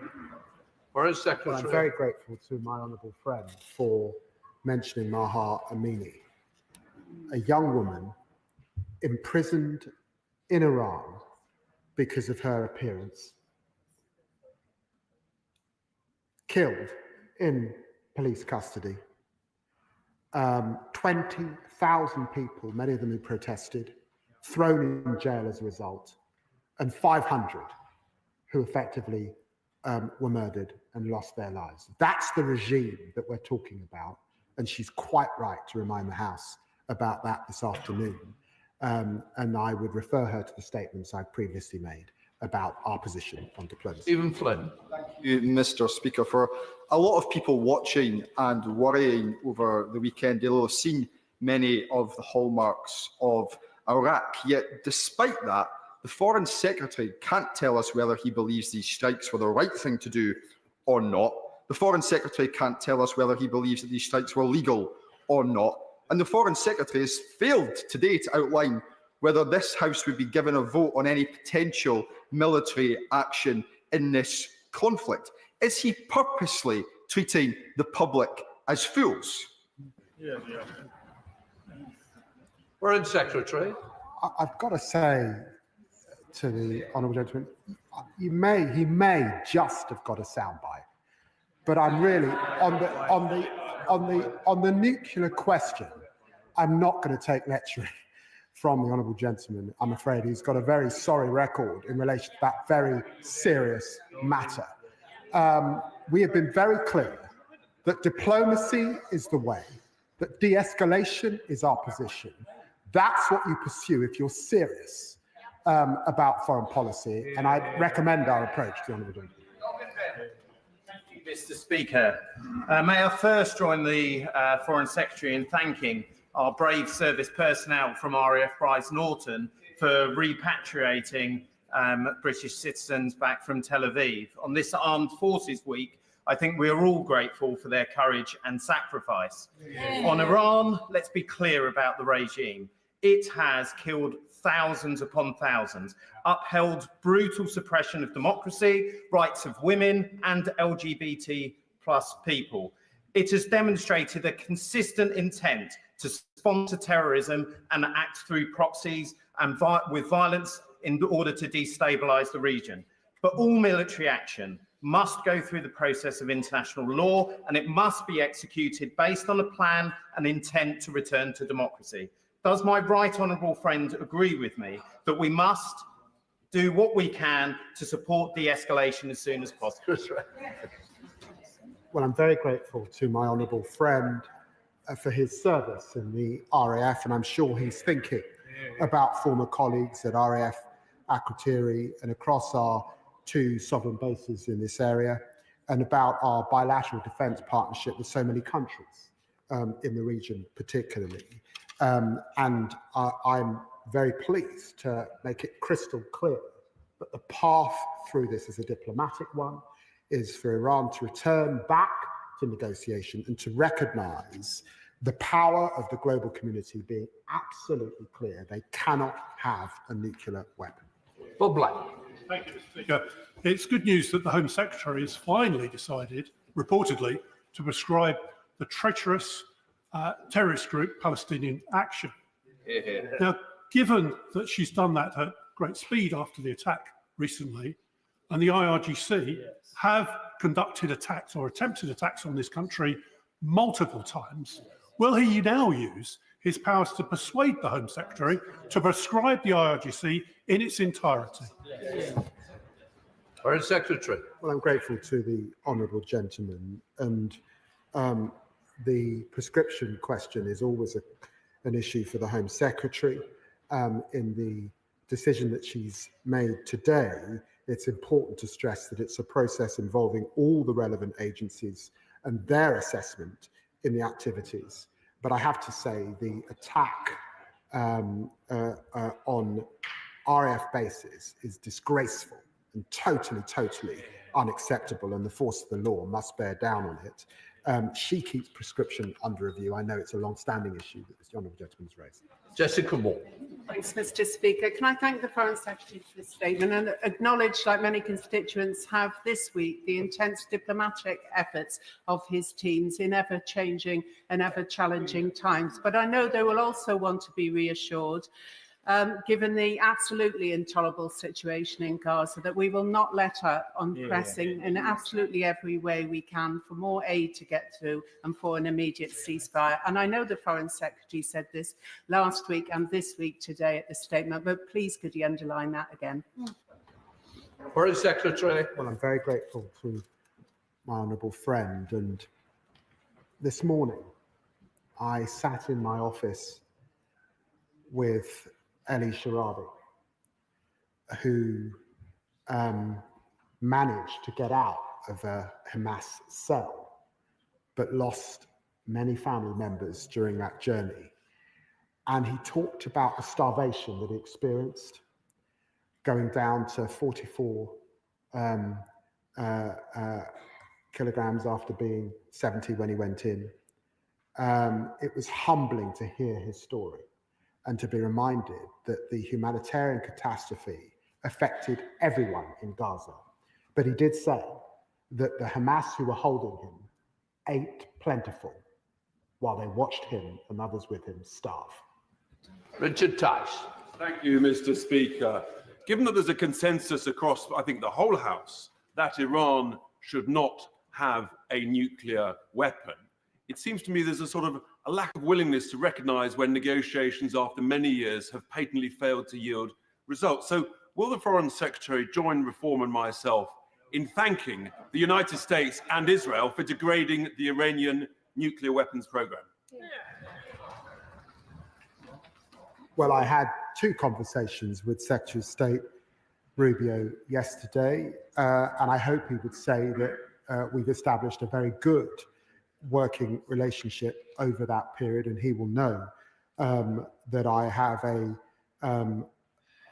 Foreign Secretary. Well, I'm very grateful to my honourable friend for mentioning Mahsa Amini, a young woman imprisoned in Iran because of her appearance, killed in police custody, 20,000 people, many of them who protested, thrown in jail as a result, and 500 who effectively were murdered and lost their lives. That's the regime that we're talking about, and she's quite right to remind the House about that this afternoon. And I would refer her to the statements I previously made about our position on diplomacy. Stephen Flynn. Thank you, Mr. Speaker. For a lot of people watching and worrying over the weekend, they'll have seen many of the hallmarks of Iraq. Yet, despite that, the Foreign Secretary can't tell us whether he believes these strikes were the right thing to do or not. The Foreign Secretary can't tell us whether he believes that these strikes were legal or not. And the Foreign Secretary has failed today to outline whether this House would be given a vote on any potential military action in this conflict. Is he purposely treating the public as fools? Foreign Secretary. I've got to say to the honourable gentleman, he may just have got a soundbite, but I'm really on the nuclear question. I'm not going to take lecturing from the honourable gentleman. I'm afraid he's got a very sorry record in relation to that very serious matter. We have been very clear that diplomacy is the way, that de-escalation is our position. That's what you pursue if you're serious about foreign policy, and I recommend our approach to the honourable gentleman. Thank you, Mr. Speaker. May I first join the Foreign Secretary in thanking our brave service personnel from RAF Brize Norton for repatriating British citizens back from Tel Aviv. On this Armed Forces Week, I think we are all grateful for their courage and sacrifice. On Iran, let's be clear about the regime. It has killed thousands upon thousands, upheld brutal suppression of democracy, rights of women and LGBT+ people. It has demonstrated a consistent intent to sponsor terrorism and act through proxies and with violence in order to destabilize the region. But all military action must go through the process of international law, and it must be executed based on a plan and intent to return to democracy. Does my right honourable friend agree with me that we must do what we can to support de-escalation as soon as possible? Well, I'm very grateful to my honourable friend for his service in the RAF, and I'm sure he's thinking about former colleagues at RAF Akrotiri and across our 2 sovereign bases in this area, and about our bilateral defence partnership with so many countries in the region particularly. And I'm very pleased to make it crystal clear that the path through this is a diplomatic one, is for Iran to return back to negotiation and to recognise the power of the global community being absolutely clear. They cannot have a nuclear weapon. Bob Black. Thank you, Mr. Speaker. It's good news that the Home Secretary has finally decided, reportedly, to prescribe the treacherous terrorist group Palestinian Action. Now, given that she's done that at great speed after the attack recently, and the IRGC have conducted attacks or attempted attacks on this country multiple times. Will he now use his powers to persuade the Home Secretary to prescribe the IRGC in its entirety? Foreign Secretary. Well, I'm grateful to the honourable gentleman, and the prescription question is always an issue for the Home Secretary. In the decision that she's made today, it's important to stress that it's a process involving all the relevant agencies and their assessment in the activities. But I have to say the attack on RAF bases is disgraceful and totally unacceptable, and the force of the law must bear down on it. She keeps prescription under review. I know it's a long-standing issue that this honourable gentleman has raised. Jessica Moore. Thanks, Mr. Speaker. Can I thank the Foreign Secretary for this statement and acknowledge, like many constituents have this week, the intense diplomatic efforts of his teams in ever-changing and ever-challenging times. But I know they will also want to be reassured, given the absolutely intolerable situation in Gaza, that we will not let up on pressing in absolutely every way we can for more aid to get through and for an immediate ceasefire. And I know the Foreign Secretary said this last week and this week today at the statement, but please could he underline that again? Foreign Secretary. Well, I'm very grateful to my honourable friend, and this morning I sat in my office with Eli Sharabi, who managed to get out of a Hamas cell, but lost many family members during that journey. And he talked about the starvation that he experienced, going down to 44 kilograms after being 70 when he went in. It was humbling to hear his story and to be reminded that the humanitarian catastrophe affected everyone in Gaza. But he did say that the Hamas who were holding him ate plentiful while they watched him and others with him starve. Richard Tice. Thank you, Mr. Speaker. Given that there's a consensus across, I think, the whole House that Iran should not have a nuclear weapon, it seems to me there's a lack of willingness to recognise when negotiations after many years have patently failed to yield results. So will the Foreign Secretary join Reform and myself in thanking the United States and Israel for degrading the Iranian nuclear weapons programme? Well, I had two conversations with Secretary of State Rubio yesterday, and I hope he would say that we've established a very good working relationship over that period, and he will know that I have a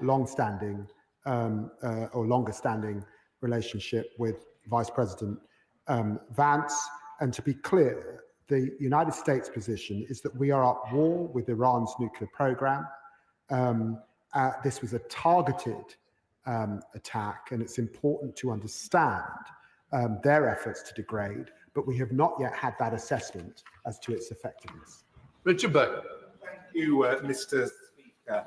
long-standing or longer-standing relationship with Vice President Vance. And to be clear, the United States position is that we are at war with Iran's nuclear program. This was a targeted attack, and it's important to understand their efforts to degrade, but we have not yet had that assessment as to its effectiveness. Richard Burke. Thank you, Mr. Speaker.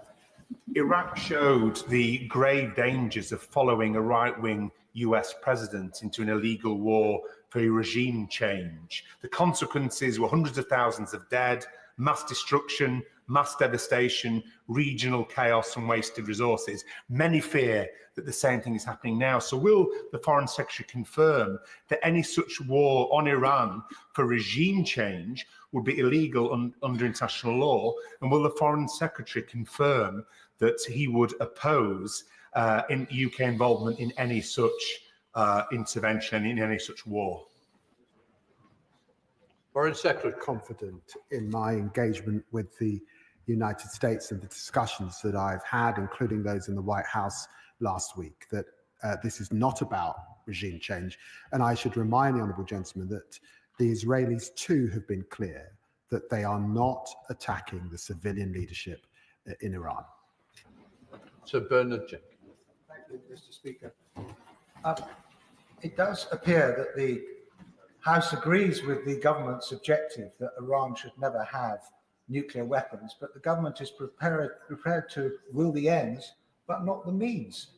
Iraq showed the grave dangers of following a right-wing US president into an illegal war for a regime change. The consequences were hundreds of thousands of dead, mass destruction, mass devastation, regional chaos and wasted resources. Many fear that the same thing is happening now. So will the Foreign Secretary confirm that any such war on Iran for regime change would be illegal under international law? And will the Foreign Secretary confirm that he would oppose in UK involvement in any such intervention, in any such war? Foreign Secretary. Confident in my engagement with the United States and the discussions that I've had, including those in the White House last week, that this is not about regime change. And I should remind the honourable gentleman that the Israelis too have been clear that they are not attacking the civilian leadership in Iran. Sir Bernard Jenkins. Thank you, Mr. Speaker. It does appear that the House agrees with the government's objective that Iran should never have nuclear weapons, but the government is prepared to rule the ends, but not the means.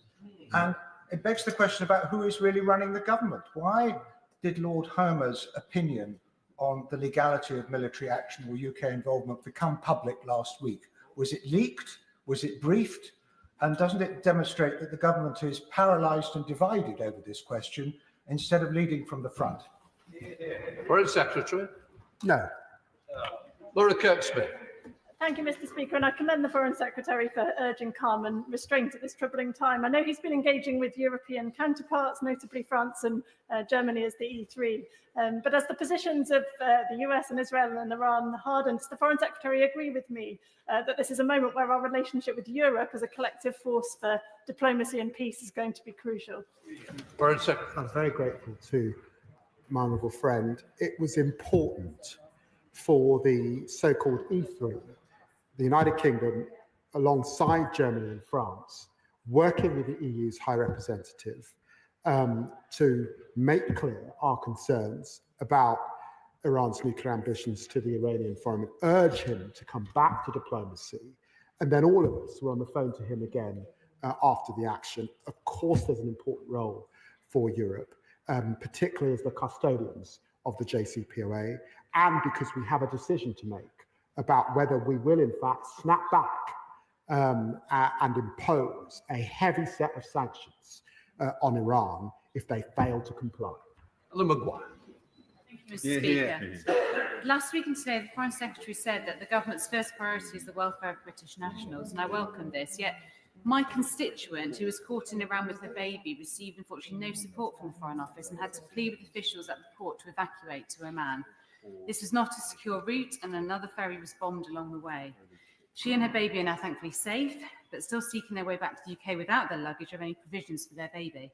And it begs the question about who is really running the government. Why did Lord Homer's opinion on the legality of military action or UK involvement become public last week? Was it leaked? Was it briefed? And doesn't it demonstrate that the government is paralysed and divided over this question instead of leading from the front? Foreign Secretary. No. Laura Kirkby. Thank you, Mr. Speaker, and I commend the Foreign Secretary for urging calm and restraint at this troubling time. I know he's been engaging with European counterparts, notably France and Germany as the E3. But as the positions of the US and Israel and Iran harden, does the Foreign Secretary agree with me that this is a moment where our relationship with Europe as a collective force for diplomacy and peace is going to be crucial? Foreign Secretary. I'm very grateful to my honourable friend. It was important for the so-called E3, the United Kingdom, alongside Germany and France, working with the EU's High Representative to make clear our concerns about Iran's nuclear ambitions to the Iranian foreign, urge him to come back to diplomacy. And then all of us were on the phone to him again after the action. Of course, there's an important role for Europe, particularly as the custodians of the JCPOA, and because we have a decision to make about whether we will, in fact, snap back and impose a heavy set of sanctions on Iran if they fail to comply. Alan Maguire. Thank you, Mr. Speaker. Last week and today, the Foreign Secretary said that the government's first priority is the welfare of British nationals, and I welcome this. Yet, my constituent, who was caught in Iran with her baby, received unfortunately no support from the Foreign Office and had to plead with officials at the port to evacuate to Oman. This was not a secure route, and another ferry was bombed along the way. She and her baby are now thankfully safe, but still seeking their way back to the UK without their luggage or any provisions for their baby.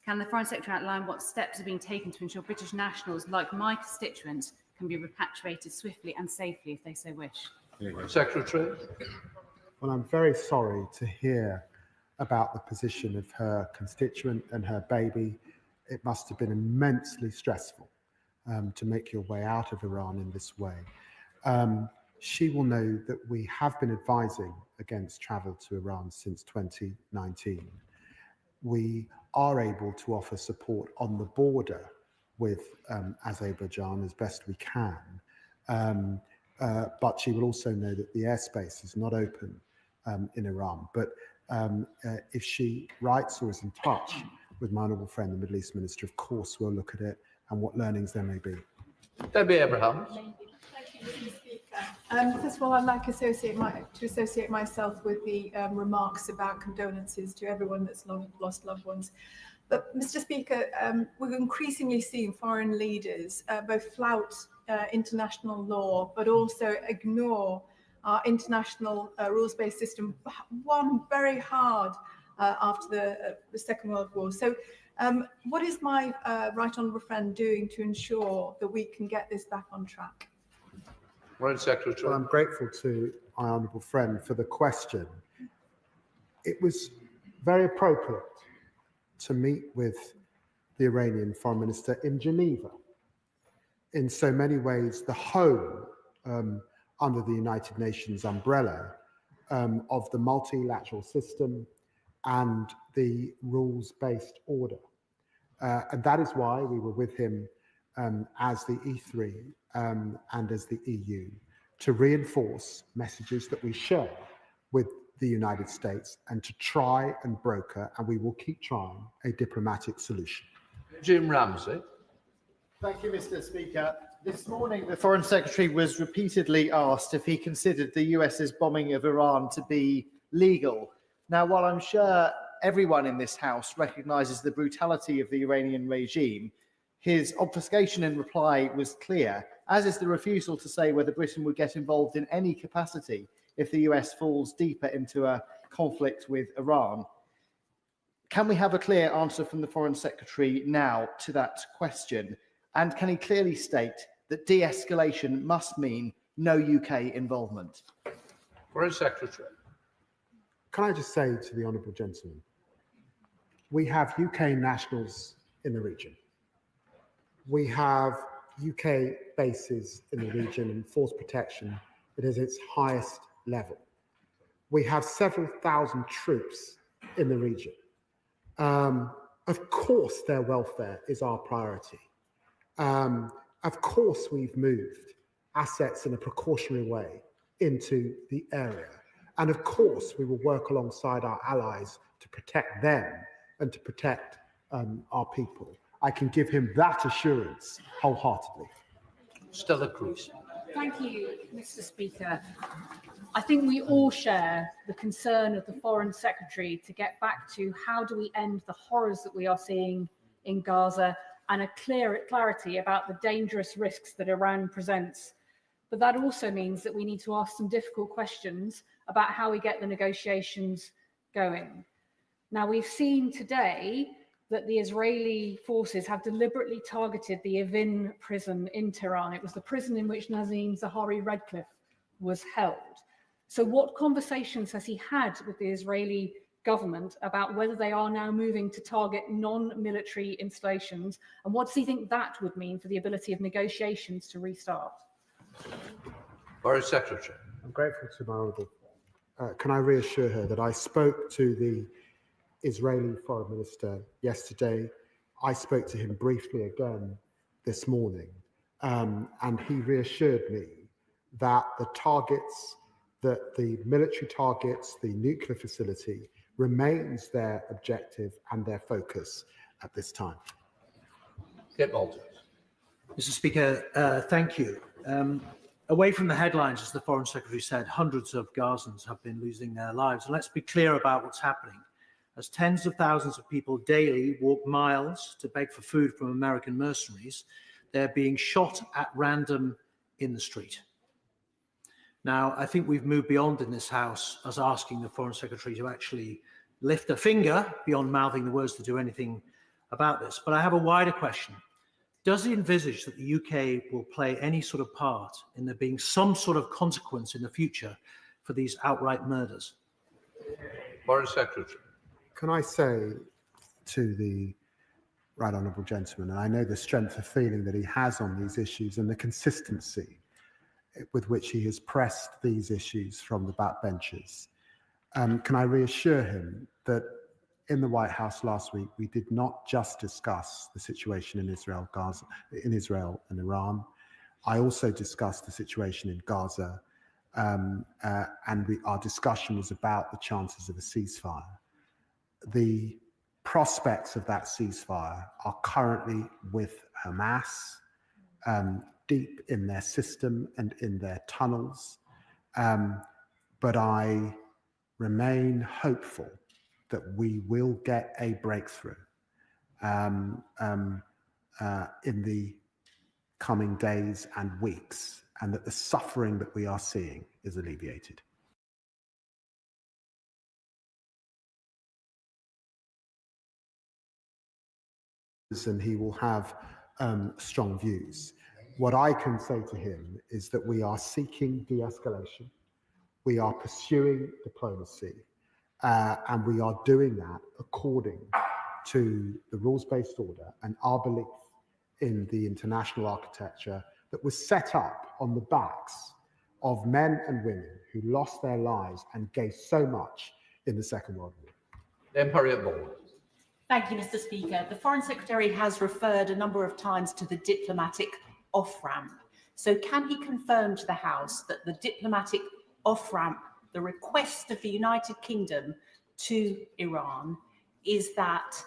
Can the Foreign Secretary outline what steps are being taken to ensure British nationals, like my constituent, can be repatriated swiftly and safely if they so wish? Secretary. Well, I'm very sorry to hear about the position of her constituent and her baby. It must have been immensely stressful to make your way out of Iran in this way. She will know that we have been advising against travel to Iran since 2019. We are able to offer support on the border with Azerbaijan as best we can. But she will also know that the airspace is not open in Iran. But if she writes or is in touch with my honourable friend, the Middle East Minister, of course we'll look at it and what learnings there may be. Debbie Abrahams. Thank you, Mr. Speaker. First of all, I'd like to associate myself with the remarks about condolences to everyone that's lost loved ones. But, Mr. Speaker, we're increasingly seeing foreign leaders both flout international law, but also ignore our international rules-based system, won very hard after the Second World War. So what is my right honourable friend doing to ensure that we can get this back on track? Foreign Secretary. Well, I'm grateful to my honourable friend for the question. It was very appropriate to meet with the Iranian Foreign Minister in Geneva. In so many ways, the home under the United Nations umbrella of the multilateral system and the rules-based order. And that is why we were with him as the E3 and as the EU to reinforce messages that we share with the United States and to try and broker, and we will keep trying, a diplomatic solution. Jim Ramsey. Thank you, Mr. Speaker. This morning, the Foreign Secretary was repeatedly asked if he considered the US's bombing of Iran to be legal. Now, while I'm sure everyone in this House recognises the brutality of the Iranian regime, his obfuscation in reply was clear, as is the refusal to say whether Britain would get involved in any capacity if the US falls deeper into a conflict with Iran. Can we have a clear answer from the Foreign Secretary now to that question? And can he clearly state that de-escalation must mean no UK involvement? Foreign Secretary. Can I just say to the honourable gentleman, we have UK nationals in the region. We have UK bases in the region and force protection that is its highest level. We have several thousand troops in the region. Of course, their welfare is our priority. Of course, we've moved assets in a precautionary way into the area. And of course, we will work alongside our allies to protect them and to protect our people. I can give him that assurance wholeheartedly. Stella Cruz. Thank you, Mr. Speaker. I think we all share the concern of the Foreign Secretary to get back to how do we end the horrors that we are seeing in Gaza and a clarity about the dangerous risks that Iran presents. But that also means that we need to ask some difficult questions about how we get the negotiations going. Now, we've seen today that the Israeli forces have deliberately targeted the Evin prison in Tehran. It was the prison in which Nazim Zahawi Redcliffe was held. So what conversations has he had with the Israeli government about whether they are now moving to target non-military installations? And what does he think that would mean for the ability of negotiations to restart? Foreign Secretary. I'm grateful to my honourable. Can I reassure her that I spoke to the Israeli Foreign Minister yesterday? I spoke to him briefly again this morning, and he reassured me that the targets, that the military targets, the nuclear facility remains their objective and their focus at this time. Get Walters. Mr. Speaker, thank you. Away from the headlines, as the Foreign Secretary said, hundreds of Gazans have been losing their lives. And let's be clear about what's happening. As tens of thousands of people daily walk miles to beg for food from American mercenaries, they're being shot at random in the street. Now, I think we've moved beyond in this House as asking the Foreign Secretary to actually lift a finger beyond mouthing the words to do anything about this. But I have a wider question. Does he envisage that the UK will play any sort of part in there being some sort of consequence in the future for these outright murders? Foreign Secretary. Can I say to the right honourable gentleman, and I know the strength of feeling that he has on these issues and the consistency with which he has pressed these issues from the backbenches, can I reassure him that in the White House last week, we did not just discuss the situation in Israel, Gaza, in Israel and Iran. I also discussed the situation in Gaza, and our discussion was about the chances of a ceasefire. The prospects of that ceasefire are currently with Hamas, deep in their system and in their tunnels. But I remain hopeful that we will get a breakthrough in the coming days and weeks, and that the suffering that we are seeing is alleviated. And he will have strong views. What I can say to him is that we are seeking de-escalation, we are pursuing diplomacy, and we are doing that according to the rules-based order and our belief in the international architecture that was set up on the backs of men and women who lost their lives and gave so much in the Second World War. Thank you, Mr. Speaker. The Foreign Secretary has referred a number of times to the diplomatic off-ramp. So can he confirm to the House that the diplomatic off-ramp, the request of the United Kingdom to Iran, is that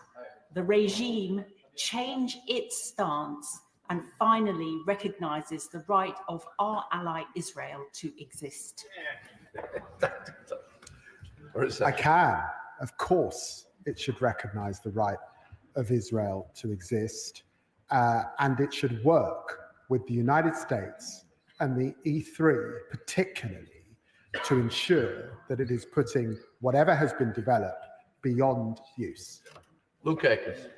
the regime change its stance and finally recognises the right of our ally Israel to exist? I can, of course. It should recognise the right of Israel to exist, and it should work with the United States and the E3 particularly to ensure that it is putting whatever has been developed beyond use. Luke Akers.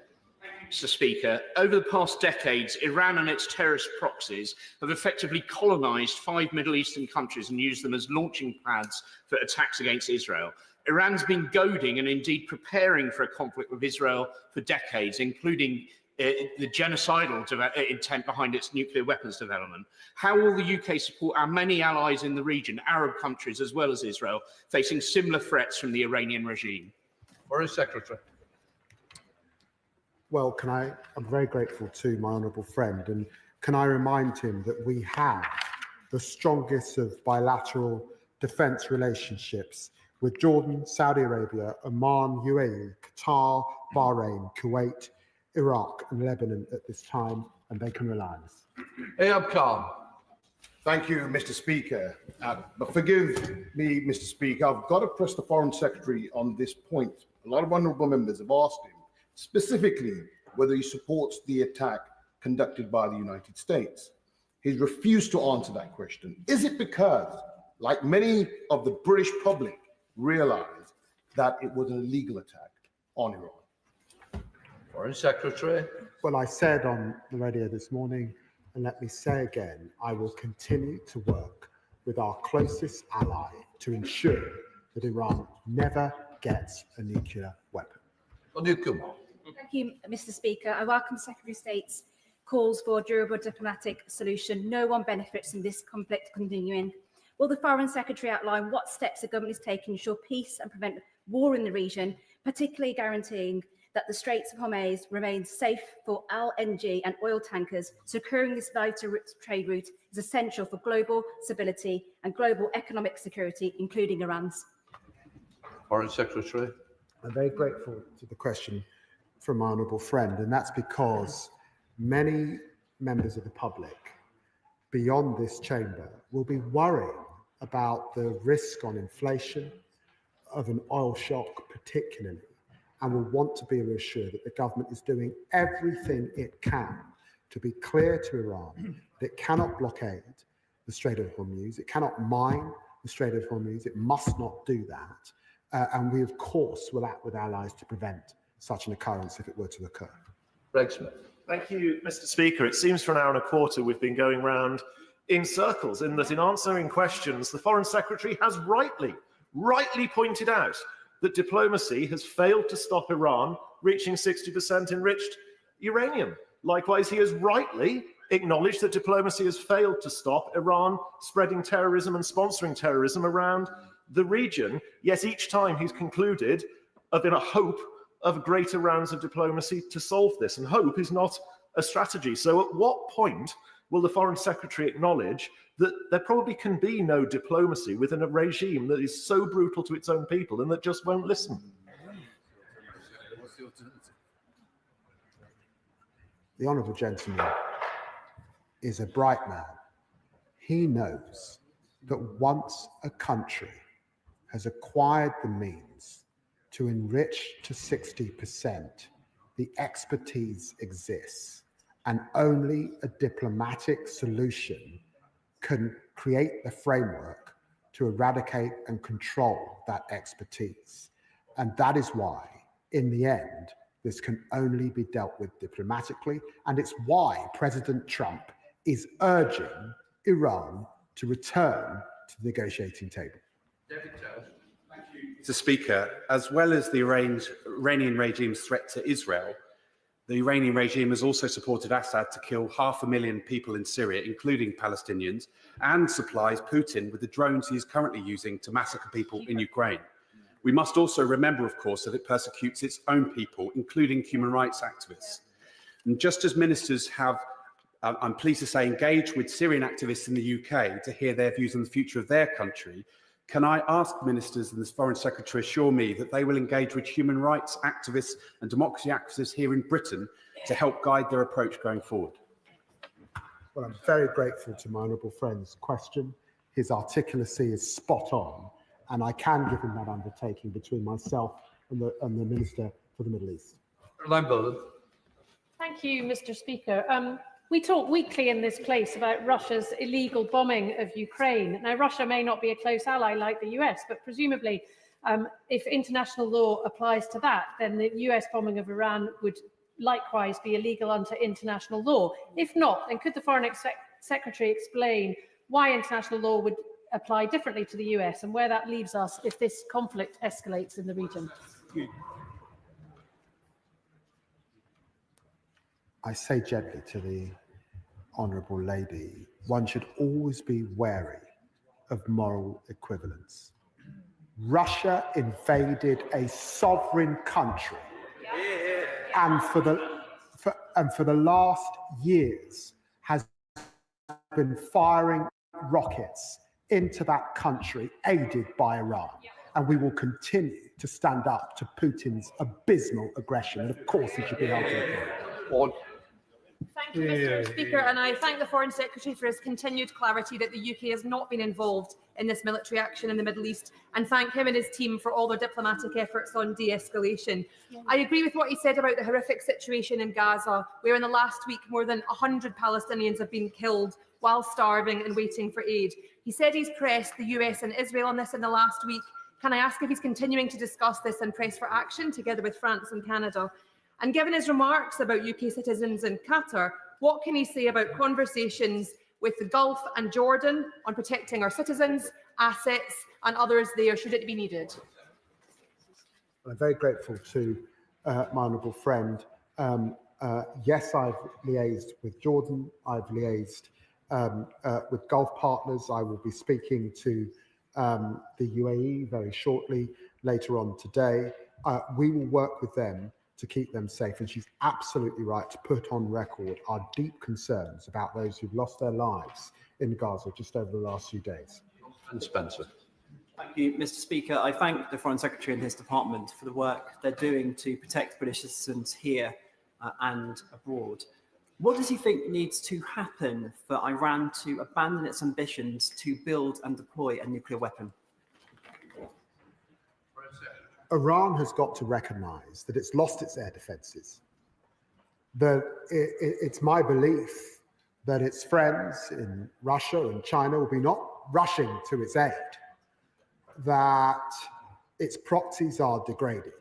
Mr. Speaker, over the past decades, Iran and its terrorist proxies have effectively colonised 5 Middle Eastern countries and used them as launching pads for attacks against Israel. Iran's been goading and indeed preparing for a conflict with Israel for decades, including the genocidal intent behind its nuclear weapons development. How will the UK support our many allies in the region, Arab countries as well as Israel, facing similar threats from the Iranian regime? Foreign Secretary. Well, I'm very grateful to my honourable friend, and can I remind him that we have the strongest of bilateral defence relationships with Jordan, Saudi Arabia, Oman, UAE, Qatar, Bahrain, Kuwait, Iraq and Lebanon at this time, and they can rely on us. Ayub Khan. Thank you, Mr. Speaker. But forgive me, Mr. Speaker, I've got to press the Foreign Secretary on this point. A lot of honourable members have asked him specifically whether he supports the attack conducted by the United States. He's refused to answer that question. Is it because, like many of the British public, realised that it was an illegal attack on Iran? Foreign Secretary. Well, I said on the radio this morning, and let me say again, I will continue to work with our closest ally to ensure that Iran never gets a nuclear weapon. Thank you, Mr. Speaker. I welcome Secretary of State's calls for a durable diplomatic solution. No one benefits from this conflict continuing. Will the Foreign Secretary outline what steps the government is taking to ensure peace and prevent war in the region, particularly guaranteeing that the Straits of Hormuz remains safe for LNG and oil tankers? Securing this vital trade route is essential for global stability and global economic security, including Iran's. Foreign Secretary. I'm very grateful to the question from my honourable friend, and that's because many members of the public beyond this chamber will be worrying about the risk on inflation of an oil shock particularly, and will want to be reassured that the government is doing everything it can to be clear to Iran that it cannot blockade the Strait of Hormuz, it cannot mine the Strait of Hormuz, it must not do that, and we of course will act with allies to prevent such an occurrence if it were to occur. Greg Smith. Thank you, Mr. Speaker. It seems for an hour and a quarter we've been going round in circles, in that in answering questions, the Foreign Secretary has rightly pointed out that diplomacy has failed to stop Iran reaching 60% enriched uranium. Likewise, he has rightly acknowledged that diplomacy has failed to stop Iran spreading terrorism and sponsoring terrorism around the region. Yet each time he's concluded in a hope of greater rounds of diplomacy to solve this, and hope is not a strategy. So at what point will the Foreign Secretary acknowledge that there probably can be no diplomacy within a regime that is so brutal to its own people and that just won't listen? The honourable gentleman is a bright man. He knows that once a country has acquired the means to enrich to 60%, the expertise exists, and only a diplomatic solution can create the framework to eradicate and control that expertise. And that is why, in the end, this can only be dealt with diplomatically, and it's why President Trump is urging Iran to return to the negotiating table. Mr. Speaker, as well as the Iranian regime's threat to Israel, the Iranian regime has also supported Assad to kill 500,000 people in Syria, including Palestinians, and supplies Putin with the drones he is currently using to massacre people in Ukraine. We must also remember, of course, that it persecutes its own people, including human rights activists. And just as ministers have, I'm pleased to say, engaged with Syrian activists in the UK to hear their views on the future of their country, can I ask ministers and the Foreign Secretary assure me that they will engage with human rights activists and democracy activists here in Britain to help guide their approach going forward? Well, I'm very grateful to my honourable friend's question. His articulacy is spot on, and I can give him that undertaking between myself and the Minister for the Middle East. Thank you, Mr. Speaker. We talk weekly in this place about Russia's illegal bombing of Ukraine. Now, Russia may not be a close ally like the US, but presumably, if international law applies to that, then the US bombing of Iran would likewise be illegal under international law. If not, then could the Foreign Secretary explain why international law would apply differently to the US and where that leaves us if this conflict escalates in the region? I say gently to the honourable lady, one should always be wary of moral equivalence. Russia invaded a sovereign country, and for and for the last years has been firing rockets into that country, aided by Iran. And we will continue to stand up to Putin's abysmal aggression. And of course, he should be held to account. Thank you, Mr. Speaker, and I thank the Foreign Secretary for his continued clarity that the UK has not been involved in this military action in the Middle East, and thank him and his team for all their diplomatic efforts on de-escalation. I agree with what he said about the horrific situation in Gaza, where in the last week more than 100 Palestinians have been killed while starving and waiting for aid. He said he's pressed the US and Israel on this in the last week. Can I ask if he's continuing to discuss this and press for action together with France and Canada? And given his remarks about UK citizens in Qatar, what can he say about conversations with the Gulf and Jordan on protecting our citizens, assets and others there should it be needed? I'm very grateful to my honourable friend. Yes, I've liaised with Jordan, I've liaised with Gulf partners. I will be speaking to the UAE very shortly, later on today. We will work with them to keep them safe. And she's absolutely right to put on record our deep concerns about those who've lost their lives in Gaza just over the last few days. And Spencer. Thank you, Mr. Speaker. I thank the Foreign Secretary and his department for the work they're doing to protect British citizens here and abroad. What does he think needs to happen for Iran to abandon its ambitions to build and deploy a nuclear weapon? Iran has got to recognise that it's lost its air defences. It's my belief that its friends in Russia and China will be not rushing to its aid, that its proxies are degraded,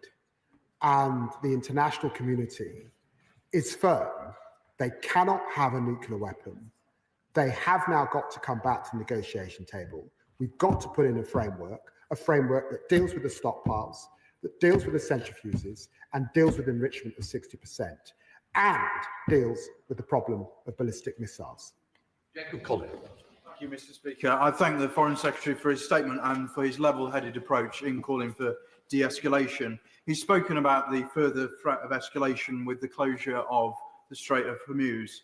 and the international community is firm. They cannot have a nuclear weapon. They have now got to come back to the negotiation table. We've got to put in a framework that deals with the stockpiles, that deals with the centrifuges, and deals with enrichment of 60%, and deals with the problem of ballistic missiles. Jacob Collins. Thank you, Mr. Speaker. I thank the Foreign Secretary for his statement and for his level-headed approach in calling for de-escalation. He's spoken about the further threat of escalation with the closure of the Strait of Hormuz,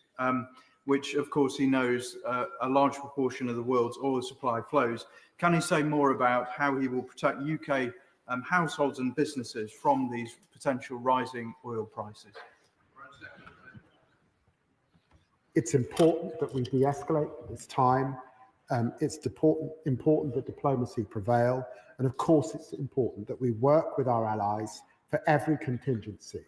which, of course, he knows a large proportion of the world's oil supply flows. Can he say more about how he will protect UK households and businesses from these potential rising oil prices? It's important that we de-escalate at this time. It's important that diplomacy prevail. And of course, it's important that we work with our allies for every contingency.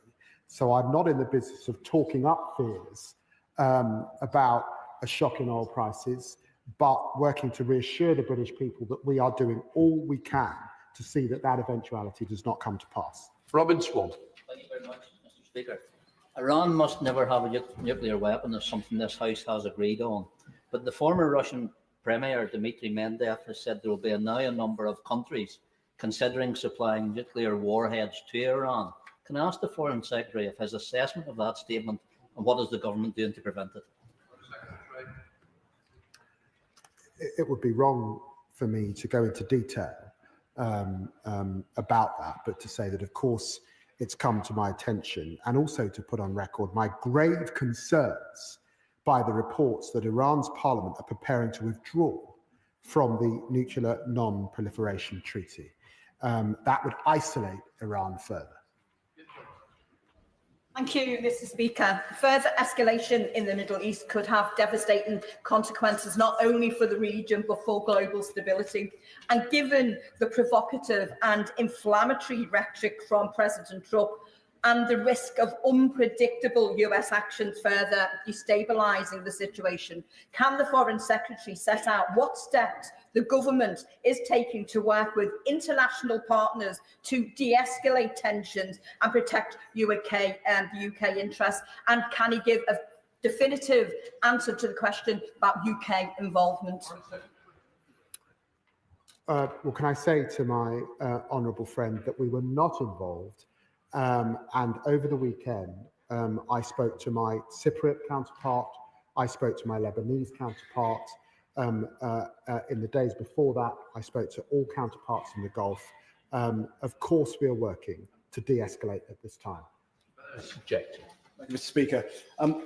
So I'm not in the business of talking up fears about a shock in oil prices, but working to reassure the British people that we are doing all we can to see that that eventuality does not come to pass. Robin Swan. Thank you very much, Mr. Speaker. Iran must never have a nuclear weapon, is something this House has agreed on. But the former Russian Premier, Dmitry Medvedev, has said there will be now a number of countries considering supplying nuclear warheads to Iran. Can I ask the Foreign Secretary of his assessment of that statement and what is the government doing to prevent it? It would be wrong for me to go into detail about that, but to say that, of course, it's come to my attention, and also to put on record my grave concerns by the reports that Iran's parliament are preparing to withdraw from the Nuclear Non-Proliferation Treaty. That would isolate Iran further. Thank you, Mr. Speaker. Further escalation in the Middle East could have devastating consequences, not only for the region, but for global stability. And given the provocative and inflammatory rhetoric from President Trump and the risk of unpredictable US actions further destabilising the situation, can the Foreign Secretary set out what steps the government is taking to work with international partners to de-escalate tensions and protect UK interests? And can he give a definitive answer to the question about UK involvement? Well, can I say to my honourable friend that we were not involved, and over the weekend I spoke to my Cypriot counterpart, I spoke to my Lebanese counterpart. In the days before that, I spoke to all counterparts in the Gulf. Of course, we are working to de-escalate at this time. Mr. Speaker.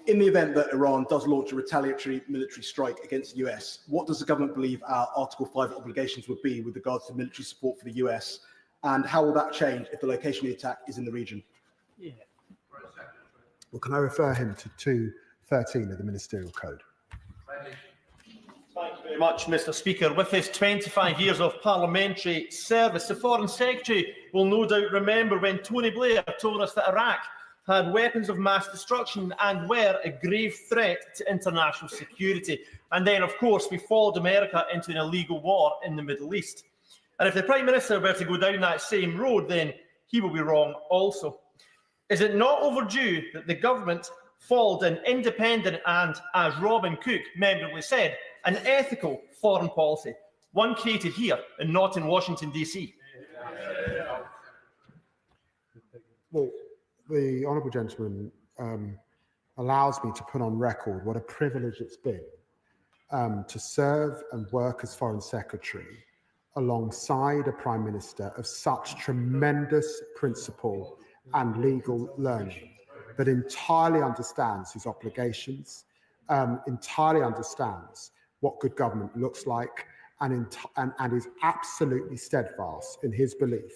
In the event that Iran does launch a retaliatory military strike against the US, what does the government believe our Article 5 obligations would be with regards to military support for the US? And how will that change if the location of the attack is in the region? Yeah. Well, can I refer him to 213 of the Ministerial Code? Thank you very much, Mr. Speaker. With his 25 years of parliamentary service, the Foreign Secretary will no doubt remember when Tony Blair told us that Iraq had weapons of mass destruction and were a grave threat to international security. And then, of course, we followed America into an illegal war in the Middle East. And if the Prime Minister were to go down that same road, then he will be wrong also. Is it not overdue that the government followed an independent and, as Robin Cook memorably said, an ethical foreign policy, one created here and not in Washington, D.C.? Well, the honourable gentleman allows me to put on record what a privilege it's been to serve and work as Foreign Secretary alongside a Prime Minister of such tremendous principle and legal learning that entirely understands his obligations, entirely understands what good government looks like, and is absolutely steadfast in his belief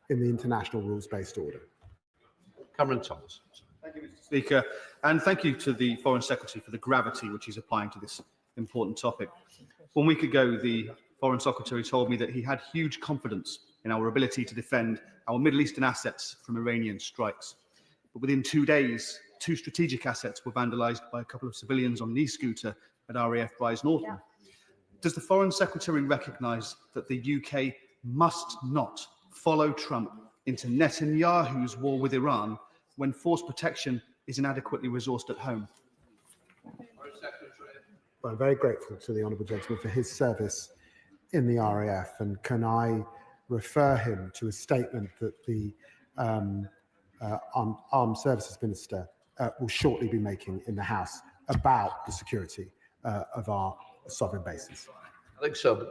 in the international rules-based order. Cameron Thomas. Thank you, Mr. Speaker, and thank you to the Foreign Secretary for the gravity which he's applying to this important topic. 1 week ago, the Foreign Secretary told me that he had huge confidence in our ability to defend our Middle Eastern assets from Iranian strikes. But within 2 days, 2 strategic assets were vandalised by a couple of civilians on an e-scooter at RAF Bryce Norton. Does the Foreign Secretary recognise that the UK must not follow Trump into Netanyahu's war with Iran when force protection is inadequately resourced at home? Well, I'm very grateful to the honourable gentleman for his service in the RAF, and can I refer him to a statement that the Armed Services Minister will shortly be making in the House about the security of our sovereign bases. I think so.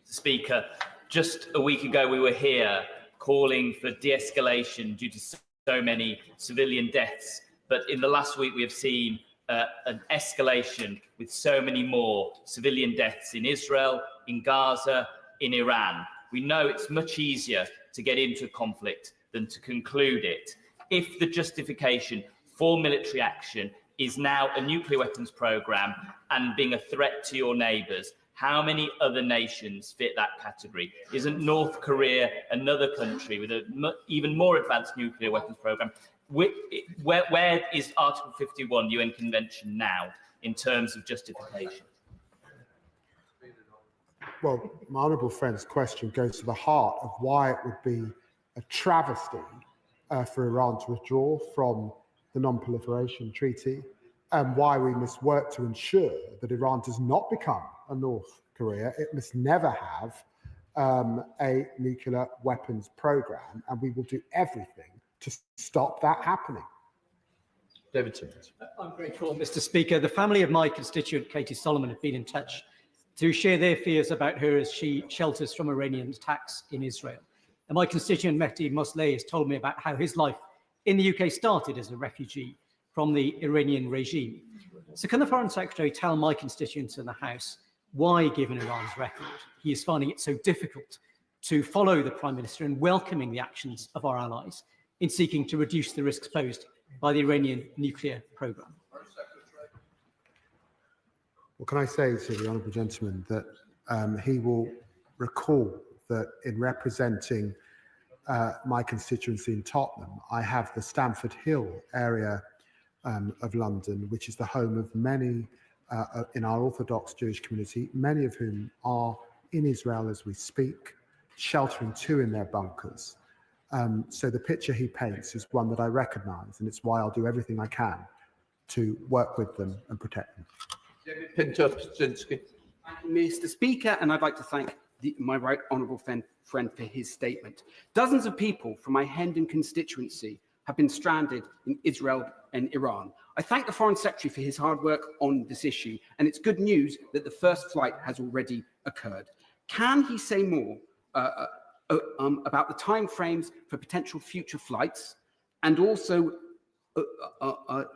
Speaker, just a week ago we were here calling for de-escalation due to so many civilian deaths, but in the last week we have seen an escalation with so many more civilian deaths in Israel, in Gaza, in Iran. We know it's much easier to get into a conflict than to conclude it. If the justification for military action is now a nuclear weapons program and being a threat to your neighbours, how many other nations fit that category? Isn't North Korea another country with an even more advanced nuclear weapons program? Where is Article 51 UN Convention now in terms of justification? Well, my honourable friend's question goes to the heart of why it would be a travesty for Iran to withdraw from the Non-Proliferation Treaty, and why we must work to ensure that Iran does not become a North Korea. It must never have a nuclear weapons program, and we will do everything to stop that happening. David Simmons. I'm grateful, Mr. Speaker. The family of my constituent, Katie Solomon, have been in touch to share their fears about her as she shelters from Iranian attacks in Israel. And my constituent, Mehdi Mosleh, has told me about how his life in the UK started as a refugee from the Iranian regime. So can the Foreign Secretary tell my constituents in the House why, given Iran's record, he is finding it so difficult to follow the Prime Minister in welcoming the actions of our allies in seeking to reduce the risks posed by the Iranian nuclear programme? Well, can I say to the honourable gentleman that he will recall that in representing my constituency in Tottenham, I have the Stamford Hill area of London, which is the home of many in our Orthodox Jewish community, many of whom are in Israel as we speak, sheltering too in their bunkers. So the picture he paints is one that I recognise, and it's why I'll do everything I can to work with them and protect them. Mr. Speaker, and I'd like to thank my right honourable friend for his statement. Dozens of people from my Hendon constituency have been stranded in Israel and Iran. I thank the Foreign Secretary for his hard work on this issue, and it's good news that the first flight has already occurred. Can he say more about the timeframes for potential future flights, and also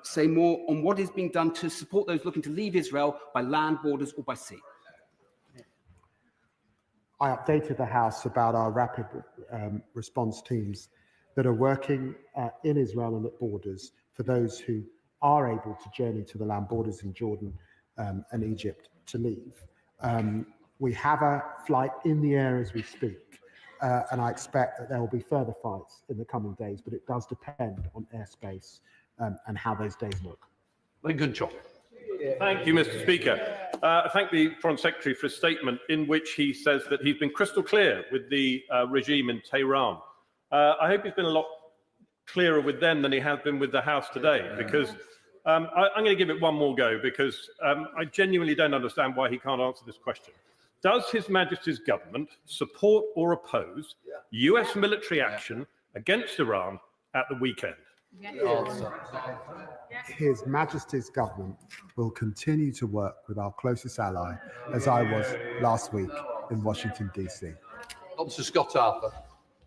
say more on what is being done to support those looking to leave Israel by land, borders, or by sea? I updated the House about our rapid response teams that are working in Israel and at borders for those who are able to journey to the land borders in Jordan and Egypt to leave. We have a flight in the air as we speak, and I expect that there will be further flights in the coming days, but it does depend on airspace and how those days look. Lincoln Chop. Thank you, Mr. Speaker. I thank the Foreign Secretary for a statement in which he says that he's been crystal clear with the regime in Tehran. I hope he's been a lot clearer with them than he has been with the House today, because I'm going to give it one more go, because I genuinely don't understand why he can't answer this question. Does His Majesty's government support or oppose US military action against Iran at the weekend? His Majesty's government will continue to work with our closest ally, as I was last week in Washington, D.C. Dr. Scott Harper.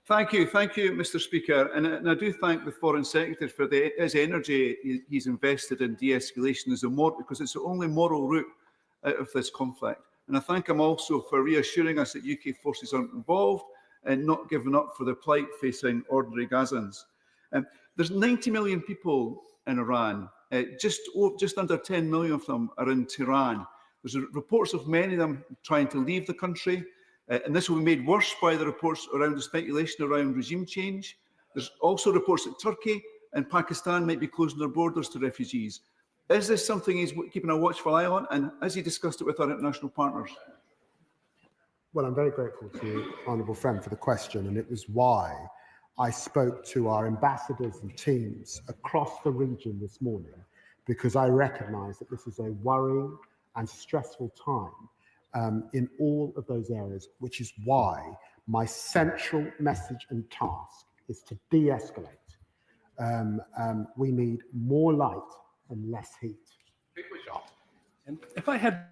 Thank you, Mr. Speaker. And I do thank the Foreign Secretary for his energy he's invested in de-escalation because it's the only moral route out of this conflict. And I thank him also for reassuring us that UK forces aren't involved and not giving up for the plight facing ordinary Gazans. There's 90 million people in Iran. Just under 10 million of them are in Tehran. There's reports of many of them trying to leave the country. And this will be made worse by the reports around the speculation around regime change. There's also reports that Turkey and Pakistan might be closing their borders to refugees. Is this something he's keeping a watchful eye on? And has he discussed it with our international partners? Well, I'm very grateful to you, Honourable Friend, for the question, and it was why I spoke to our ambassadors and teams across the region this morning, because I recognise that this is a worrying and stressful time in all of those areas, which is why my central message and task is to de-escalate. We need more light and less heat. If I had